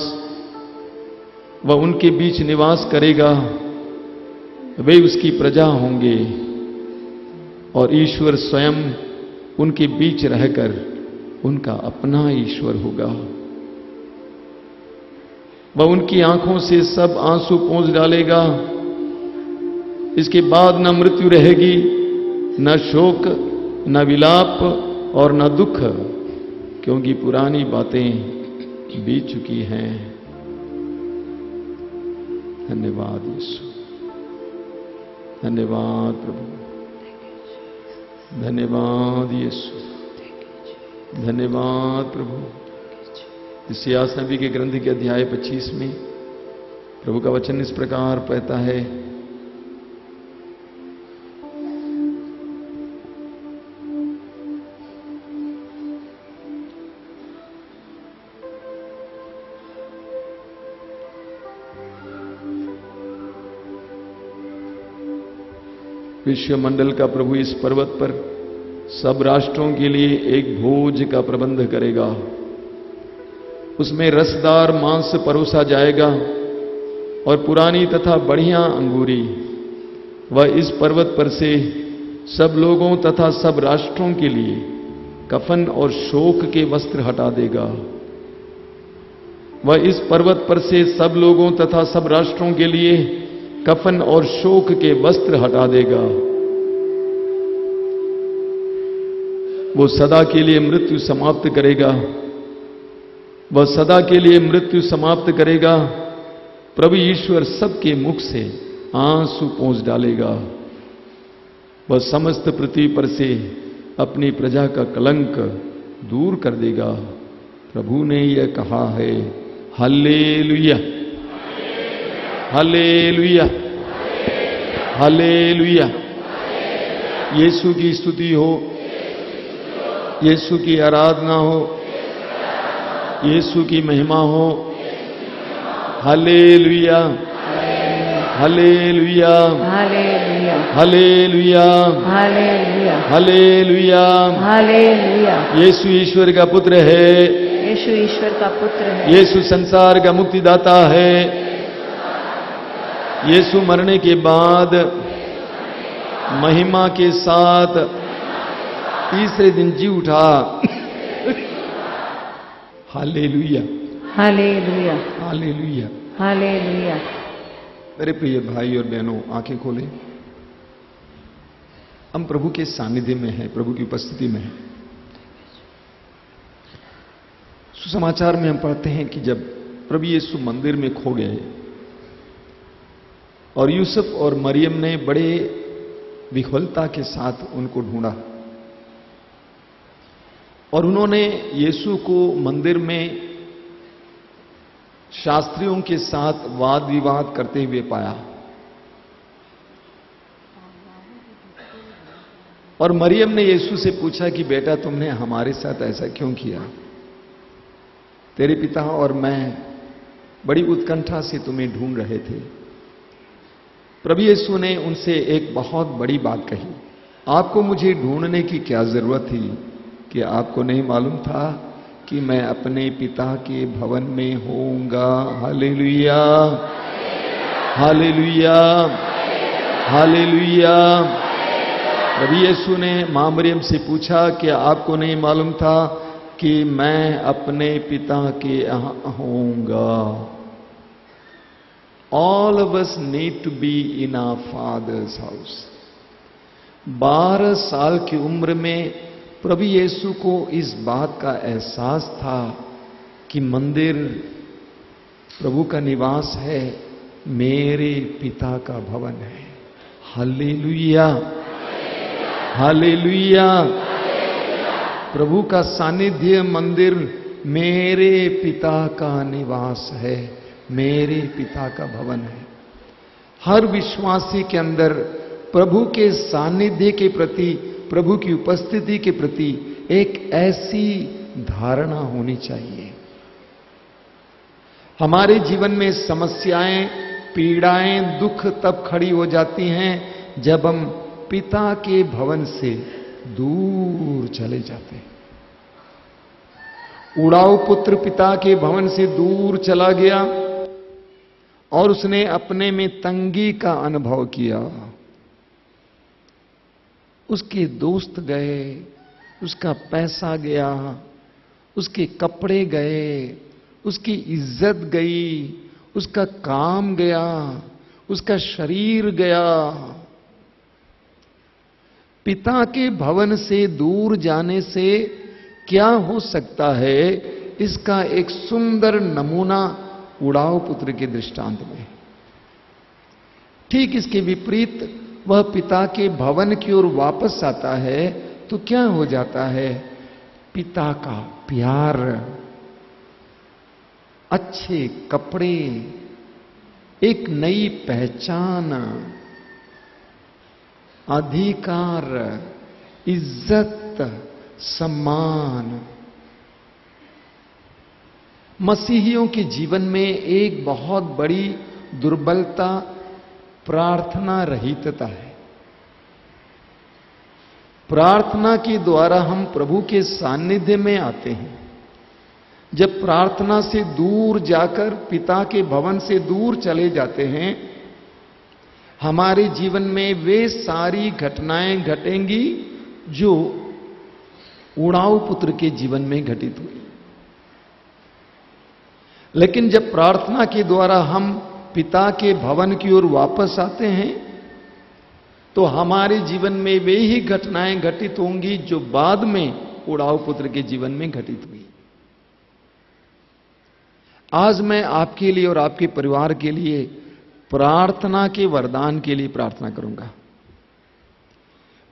वह उनके बीच निवास करेगा, वे उसकी प्रजा होंगे और ईश्वर स्वयं उनके बीच रहकर उनका अपना ईश्वर होगा। वह उनकी आंखों से सब आंसू पोंछ डालेगा, इसके बाद न मृत्यु रहेगी, न शोक, न विलाप और न दुख, क्योंकि पुरानी बातें बीत चुकी हैं। धन्यवाद यीशु, धन्यवाद प्रभु, धन्यवाद यीशु, धन्यवाद प्रभु। इसियास नबी के ग्रंथ के अध्याय 25 में प्रभु का वचन इस प्रकार कहता है, विश्वमंडल का प्रभु इस पर्वत पर सब राष्ट्रों के लिए एक भोज का प्रबंध करेगा, उसमें रसदार मांस परोसा जाएगा और पुरानी तथा बढ़िया अंगूरी। वह इस पर्वत पर से सब लोगों तथा सब राष्ट्रों के लिए कफन और शोक के वस्त्र हटा देगा। वह इस पर्वत पर से सब लोगों तथा सब राष्ट्रों के लिए कफन और शोक के वस्त्र हटा देगा। वो सदा के लिए मृत्यु समाप्त करेगा, वह सदा के लिए मृत्यु समाप्त करेगा। प्रभु ईश्वर सबके मुख से आंसू पोंछ डालेगा। वह समस्त पृथ्वी पर से अपनी प्रजा का कलंक दूर कर देगा। प्रभु ने यह कहा है, हालेलुया, हालेलुया, हालेलुया। यीशु की स्तुति हो, यीशु की आराधना हो, यीशु की महिमा हो। Hallelujah, hallelujah, hallelujah, hallelujah, hallelujah, hallelujah, hallelujah. यीशु ईश्वर का पुत्र है, यीशु ईश्वर का पुत्र है, यीशु संसार का मुक्तिदाता है। यीशु मरने के बाद महिमा के साथ तीसरे दिन जी उठा। Hallelujah, hallelujah, hallelujah, hallelujah. मेरे प्रिय भाई और बहनों, आंखें खोलें। हम प्रभु के सानिध्य में हैं, प्रभु की उपस्थिति में हैं। सुसमाचार में हम पढ़ते हैं कि जब प्रभु यीशु मंदिर में खो गए और यूसुफ और मरियम ने बड़े विह्वलता के साथ उनको ढूंढा और उन्होंने यीशु को मंदिर में शास्त्रियों के साथ वाद विवाद करते हुए पाया। और मरियम ने यीशु से पूछा कि बेटा, तुमने हमारे साथ ऐसा क्यों किया? तेरे पिता और मैं बड़ी उत्कंठा से तुम्हें ढूंढ रहे थे। प्रभु यीशु ने उनसे एक बहुत बड़ी बात कही, आपको मुझे ढूंढने की क्या जरूरत थी कि आपको नहीं मालूम था कि मैं अपने पिता के भवन में होऊंगा। Hallelujah, hallelujah, hallelujah. प्रभु यीशु ने मां मरियम से पूछा कि आपको नहीं मालूम था कि मैं अपने पिता के यहाँ होऊंगा। All of us need to be in our Father's house. 12 साल की उम्र में प्रभु यीशु को इस बात का एहसास था कि मंदिर प्रभु का निवास है, मेरे पिता का भवन है। Hallelujah, hallelujah. प्रभु का सानिध्य मंदिर मेरे पिता का निवास है, मेरे पिता का भवन है। हर विश्वासी के अंदर प्रभु के सानिध्य के प्रति, प्रभु की उपस्थिति के प्रति एक ऐसी धारणा होनी चाहिए। हमारे जीवन में समस्याएं, पीड़ाएं, दुख तब खड़ी हो जाती हैं जब हम पिता के भवन से दूर चले जाते हैं। उड़ाऊ पुत्र पिता के भवन से दूर चला गया और उसने अपने में तंगी का अनुभव किया। उसके दोस्त गए, उसका पैसा गया, उसके कपड़े गए, उसकी इज्जत गई, उसका काम गया, उसका शरीर गया। पिता के भवन से दूर जाने से क्या हो सकता है, इसका एक सुंदर नमूना उड़ाऊ पुत्र के दृष्टांत में। ठीक इसके विपरीत वह पिता के भवन की ओर वापस आता है तो क्या हो जाता है, पिता का प्यार, अच्छे कपड़े, एक नई पहचान, अधिकार, इज्जत, सम्मान। मसीहियों के जीवन में एक बहुत बड़ी दुर्बलता प्रार्थना रहितता है। प्रार्थना के द्वारा हम प्रभु के सानिध्य में आते हैं। जब प्रार्थना से दूर जाकर पिता के भवन से दूर चले जाते हैं, हमारे जीवन में वे सारी घटनाएं घटेंगी जो उड़ाऊ पुत्र के जीवन में घटित हुई। लेकिन जब प्रार्थना के द्वारा हम पिता के भवन की ओर वापस आते हैं तो हमारे जीवन में वे ही घटनाएं घटित होंगी जो बाद में उड़ाऊ पुत्र के जीवन में घटित हुई। आज मैं आपके लिए और आपके परिवार के लिए प्रार्थना के वरदान के लिए प्रार्थना करूंगा।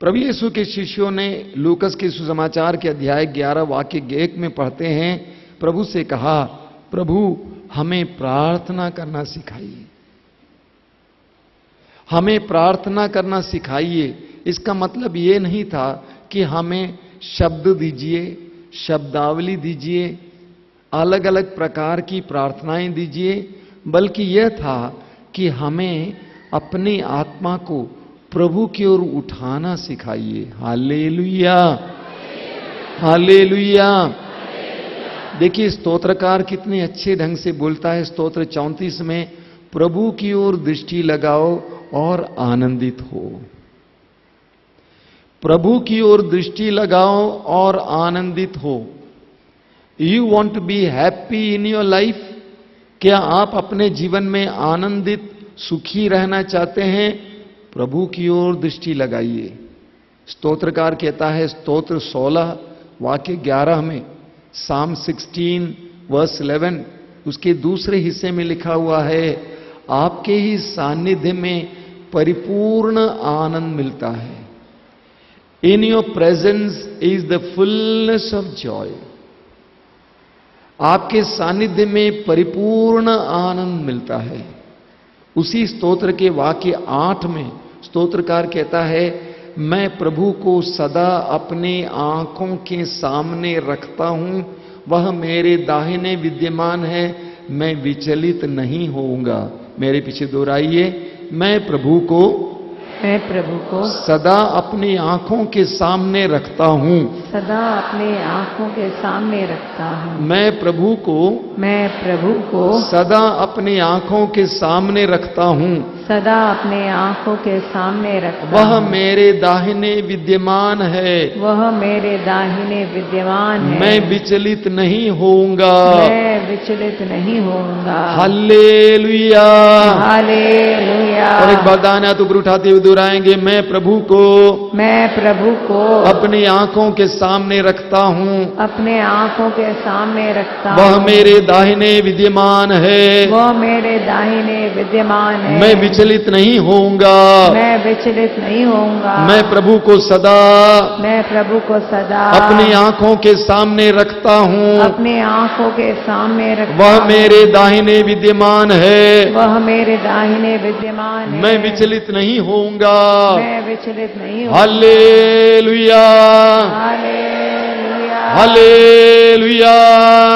प्रभु यीशु के शिष्यों ने लूकस के सुसमाचार के अध्याय 11 वाक्य 1 में पढ़ते हैं, प्रभु से कहा, प्रभु हमें प्रार्थना करना सिखाइए, हमें प्रार्थना करना सिखाइए। इसका मतलब यह नहीं था कि हमें शब्द दीजिए, शब्दावली दीजिए, अलग अलग प्रकार की प्रार्थनाएं दीजिए, बल्कि यह था कि हमें अपनी आत्मा को प्रभु की ओर उठाना सिखाइए। Hallelujah, hallelujah. देखिए स्तोत्रकार कितने अच्छे ढंग से बोलता है स्तोत्र 34 में, प्रभु की ओर दृष्टि लगाओ और आनंदित हो। प्रभु की ओर दृष्टि लगाओ और आनंदित हो। You want to be happy in your life? क्या आप अपने जीवन में आनंदित, सुखी रहना चाहते हैं? प्रभु की ओर दृष्टि लगाइए। स्तोत्रकार कहता है स्तोत्र 16 वाक्य 11 में, Psalm 16 वर्स 11, उसके दूसरे हिस्से में लिखा हुआ है, आपके ही सानिध्य में परिपूर्ण आनंद मिलता है। In your presence is the fullness of Joy. आपके सानिध्य में परिपूर्ण आनंद मिलता है। उसी स्तोत्र के वाक्य 8 में स्तोत्रकार कहता है, मैं प्रभु को सदा अपने आंखों के सामने रखता हूं, वह मेरे दाहिने विद्यमान है, मैं विचलित नहीं होऊंगा। मेरे पीछे दोहराइए, मैं प्रभु को सदा अपनी आंखों के सामने रखता हूँ। सदा अपनी आंखों के सामने रखता हूँ। मैं प्रभु को सदा अपनी आंखों के सामने रखता हूँ। सदा अपने आंखों के सामने रखता वह हूँ। मेरे दाहिने विद्यमान है। वह मेरे दाहिने विद्यमान है। मैं विचलित नहीं होऊंगा। मैं विचलित नहीं होऊंगा। हालेलुया। हालेलुया। और एक वरदान है तो ऊपर उठाते हुए दोहराएंगे, मैं प्रभु को अपनी आंखों के सामने रखता हूँ। अपने आंखों के सामने रखता वह हूँ। मेरे दाहिने विद्यमान है। वह मेरे दाहिने विद्यमान है। मैं विचलित नहीं होऊंगा। मैं विचलित नहीं होऊंगा। मैं प्रभु को सदा अपनी आंखों के सामने रखता हूँ। अपने आंखों के सामने रखता वह हूँ। मेरे दाहिने विद्यमान है। वह मेरे दाहिने विद्यमान है। मैं विचलित नहीं होऊंगा। मैं विचलित नहीं होऊंगा। Hallelujah. Hallelujah. Hallelujah.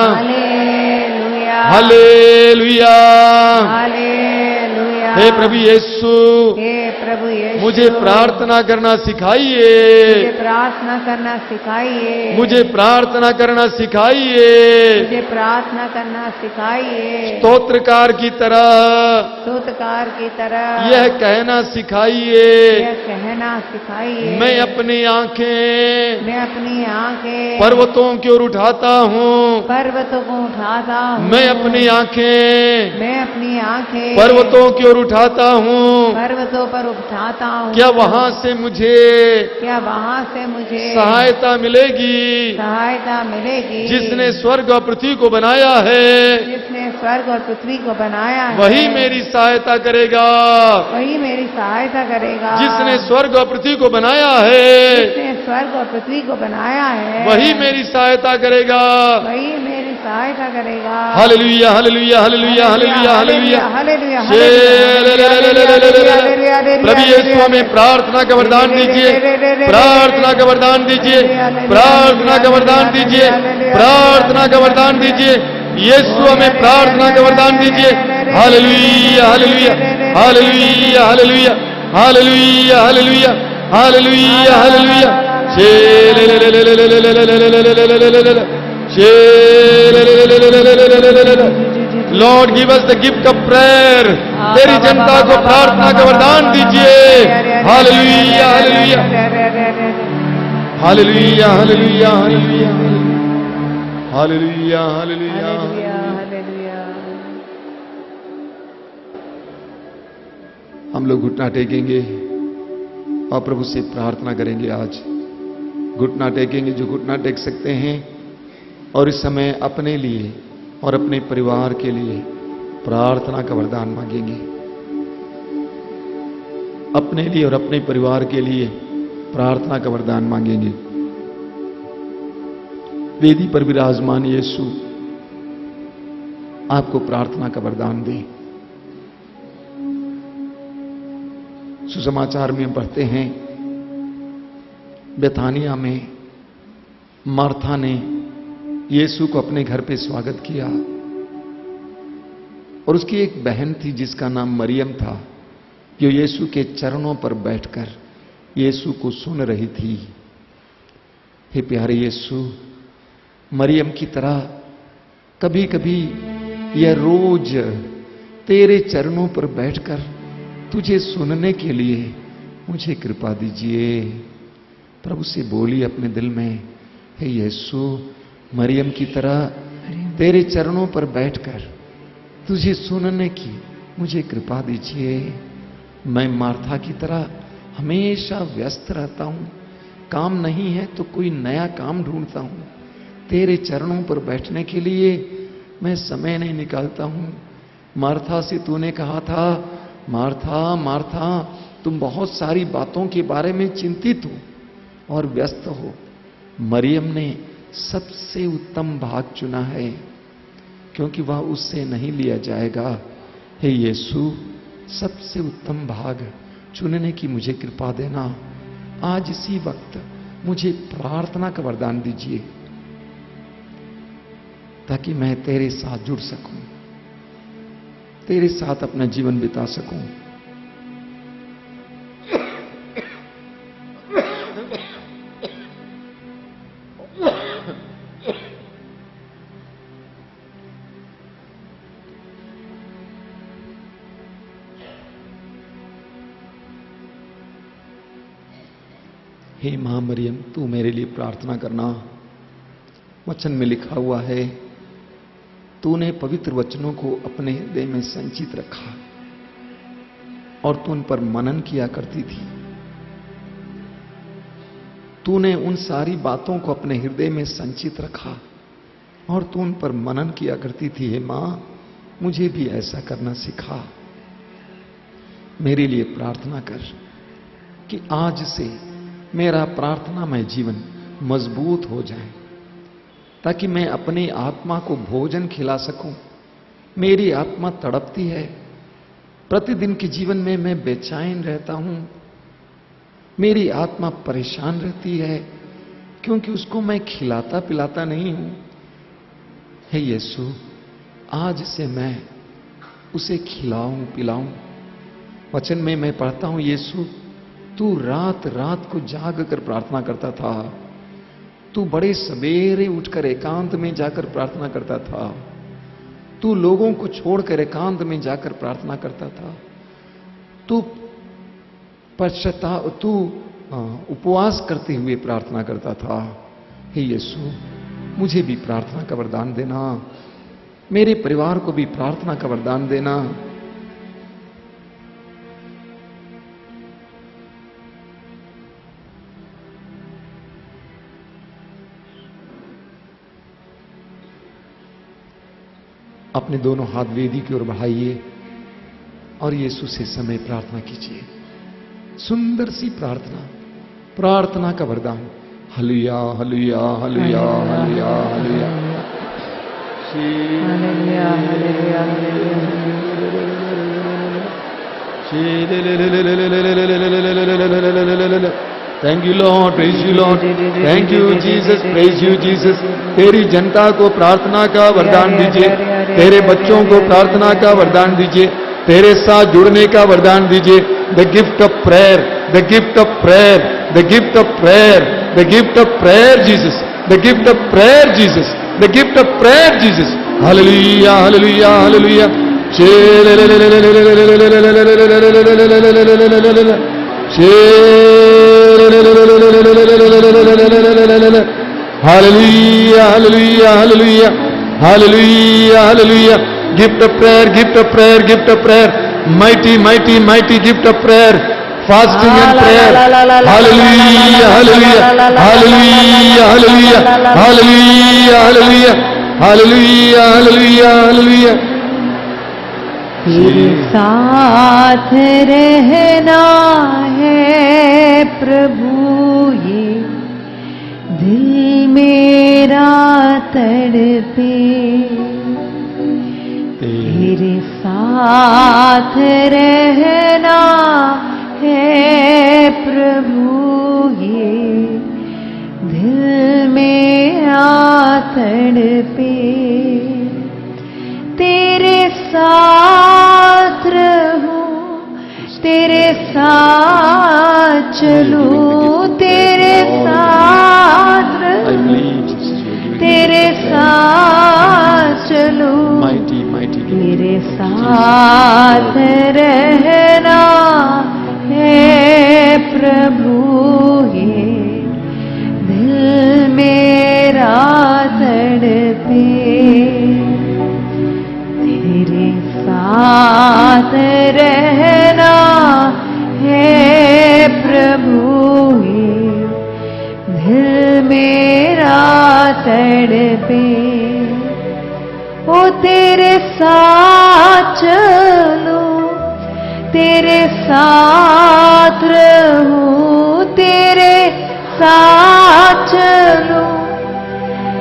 Hallelujah. Hallelujah. Hallelujah. हे प्रभु यीशु, हे प्रभु यीशु, मुझे प्रार्थना करना सिखाइए। मुझे प्रार्थना करना सिखाइए। मुझे प्रार्थना करना सिखाइए। मुझे प्रार्थना करना सिखाइए। स्तोत्रकार की तरह स्तोत्रकार की तरह यह कहना सिखाइए, यह कहना सिखाइए। मैं अपनी आंखें मैं अपनी आंखें पर्वतों की ओर उठाता हूँ। पर्वतों को उठाता हूँ। मैं अपनी आंखें मैं अपनी आंखें पर्वतों की ओर उठाता हूँ। पर्वतों पर उठाता हूँ। क्या वहां से मुझे सहायता मिलेगी? सहायता मिलेगी। जिसने स्वर्ग और पृथ्वी को बनाया है, जिसने स्वर्ग और पृथ्वी को बनाया है, वही मेरी सहायता करेगा। वही मेरी सहायता करेगा। जिसने स्वर्ग और पृथ्वी को बनाया है, जिसने स्वर्ग और पृथ्वी को बनाया है, वही मेरी सहायता करेगा। वही मेरी सहायता करेगा। Hallelujah. Hallelujah. Hallelujah. Hallelujah. Hallelujah. Hallelujah. प्रभु यीशु हमें प्रार्थना का वरदान दीजिए। प्रार्थना का वरदान दीजिए। प्रार्थना का वरदान दीजिए। प्रार्थना का वरदान दीजिए। यीशु हमें प्रार्थना का वरदान दीजिए। Hallelujah. Hallelujah. Hallelujah. Hallelujah. Hallelujah. Hallelujah. Hallelujah. Hallelujah. Lord give us the gift of prayer. तेरी जनता को प्रार्थना का वरदान दीजिए। Hallelujah. Hallelujah. Hallelujah. Hallelujah. Hallelujah. Hallelujah. Hallelujah. हम लोग घुटना टेकेंगे और प्रभु से प्रार्थना करेंगे। आज घुटना टेकेंगे जो घुटना टेक सकते हैं, और इस समय अपने लिए और अपने परिवार के लिए प्रार्थना का वरदान मांगेंगे। अपने लिए और अपने परिवार के लिए प्रार्थना का वरदान मांगेंगे। वेदी पर विराजमान यीशु आपको प्रार्थना का वरदान दे। सुसमाचार में पढ़ते हैं, बेथानिया में मार्था ने यीशु को अपने घर पे स्वागत किया, और उसकी एक बहन थी जिसका नाम मरियम था, जो यीशु के चरणों पर बैठकर यीशु को सुन रही थी। हे प्यारे यीशु, मरियम की तरह कभी कभी यह रोज तेरे चरणों पर बैठकर तुझे सुनने के लिए मुझे कृपा दीजिए। प्रभु से बोली अपने दिल में, हे यीशु, मरियम की तरह तेरे चरणों पर बैठकर तुझे सुनने की मुझे कृपा दीजिए। मैं मार्था की तरह हमेशा व्यस्त रहता हूं, काम नहीं है तो कोई नया काम ढूंढता हूं। तेरे चरणों पर बैठने के लिए मैं समय नहीं निकालता हूं। मार्था से तूने कहा था, मार्था मार्था, तुम बहुत सारी बातों के बारे में चिंतित हो और व्यस्त हो। मरियम ने सबसे उत्तम भाग चुना है, क्योंकि वह उससे नहीं लिया जाएगा। हे यीशु, सबसे उत्तम भाग चुनने की मुझे कृपा देना। आज इसी वक्त मुझे प्रार्थना का वरदान दीजिए, ताकि मैं तेरे साथ जुड़ सकूं, तेरे साथ अपना जीवन बिता सकूं। हे मां मरियम, तू मेरे लिए प्रार्थना करना। वचन में लिखा हुआ है, तूने पवित्र वचनों को अपने हृदय में संचित रखा और तू उन पर मनन किया करती थी। तूने उन सारी बातों को अपने हृदय में संचित रखा और तू उन पर मनन किया करती थी। हे मां, मुझे भी ऐसा करना सिखा। मेरे लिए प्रार्थना कर कि आज से मेरा प्रार्थनामय जीवन मजबूत हो जाए, ताकि मैं अपनी आत्मा को भोजन खिला सकूं। मेरी आत्मा तड़पती है, प्रतिदिन के जीवन में मैं बेचैन रहता हूं। मेरी आत्मा परेशान रहती है क्योंकि उसको मैं खिलाता पिलाता नहीं हूं। हे यीशु, आज से मैं उसे खिलाऊं पिलाऊं। वचन में मैं पढ़ता हूं, यीशु तू रात रात को जाग कर प्रार्थना करता था। तू बड़े सवेरे उठकर एकांत में जाकर प्रार्थना करता था। तू लोगों को छोड़कर एकांत में जाकर प्रार्थना करता था। तू उपवास करते हुए प्रार्थना करता था। हे यीशु, मुझे भी प्रार्थना का वरदान देना, मेरे परिवार को भी प्रार्थना का वरदान देना। अपने दोनों हाथ वेदी की ओर बढ़ाइए और यीशु से समय प्रार्थना कीजिए। सुंदर सी प्रार्थना, प्रार्थना का वरदान। Hallelujah hallelujah hallelujah hallelujah hallelujah hallelujah. Thank you Lord, praise you Lord, thank you Jesus, praise you Jesus. तेरी जनता को प्रार्थना का वरदान दीजिए, तेरे बच्चों को प्रार्थना का वरदान दीजिए, तेरे साथ जुड़ने का वरदान दीजिए। The gift of prayer, the gift of prayer, the gift of prayer, the gift of prayer Jesus, the gift of prayer Jesus, the gift of prayer Jesus. Hallelujah hallelujah hallelujah. Hallelujah hallelujah hallelujah hallelujah hallelujah. Gift of prayer, gift of prayer, gift of prayer, mighty mighty mighty gift of prayer, fasting and prayer. Hallelujah hallelujah hallelujah hallelujah hallelujah hallelujah hallelujah hallelujah hallelujah. तेरे साथ रहना है प्रभु, ये दिल मेरा तड़पे। तेरे साथ रहना है प्रभु, ये दिल मेरा तड़पे। तेरे साथ रहूं, तेरे साथ चलूं, तेरे साथ रहूं, तेरे साथ चलूं, तेरे साथ रहना है प्रभु, ये दिल मेरा तड़पे। तेरे साथ रहना है प्रभु, ये दिल मेरा तड़पे। ओ तेरे साथ चलूं, तेरे साथ रहूं, तेरे साथ चलूं,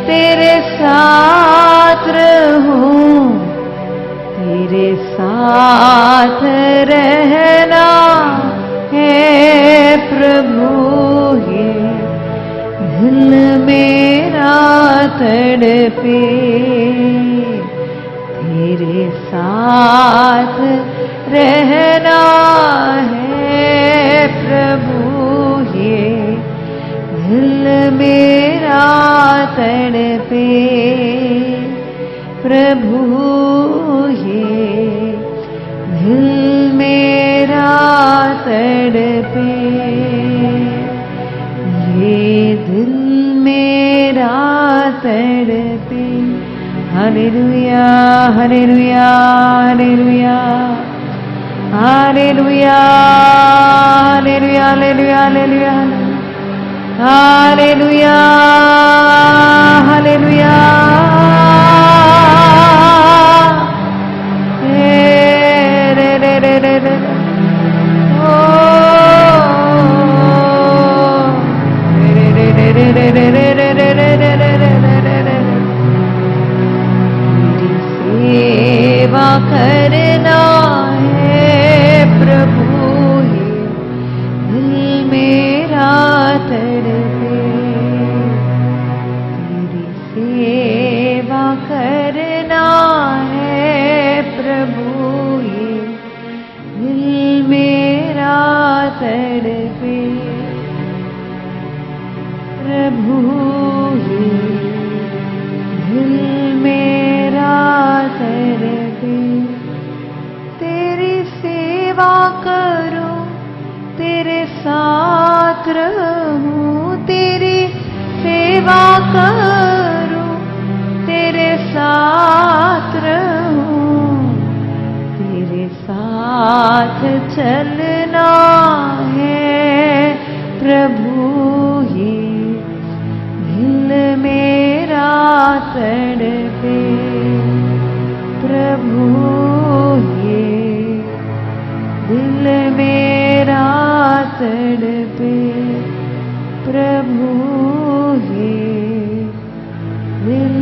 तेरे साथ रहूं, तेरे साथ रहना है प्रभु, ये दिल मेरा तड़पे। तेरे साथ रहना है प्रभु, ये दिल मेरा तड़पे। प्रभु ये दिल मेरा तड़पे, hallelujah hallelujah hallelujah hallelujah hallelujah hallelujah hallelujah hallelujah रे रे रे रे रे ओ रे रे रे रे रे रे रे रे रे रे रे रे सेवा करना है प्रभु ये दिल मेरा तड़पे तेरी सेवा करना है प्रभु ये दिल मेरा तड़पे प्रभु ये दिल मेरा तड़पे तेरी सेवा करूं तेरे साथ रहूं तेरी सेवा करूं तेरे साथ रहूं तेरे साथ चलना है प्रभु ये दिल मेरा तड़पे प्रभु ये दिल मेरा तड़पे प्रभु ये दिल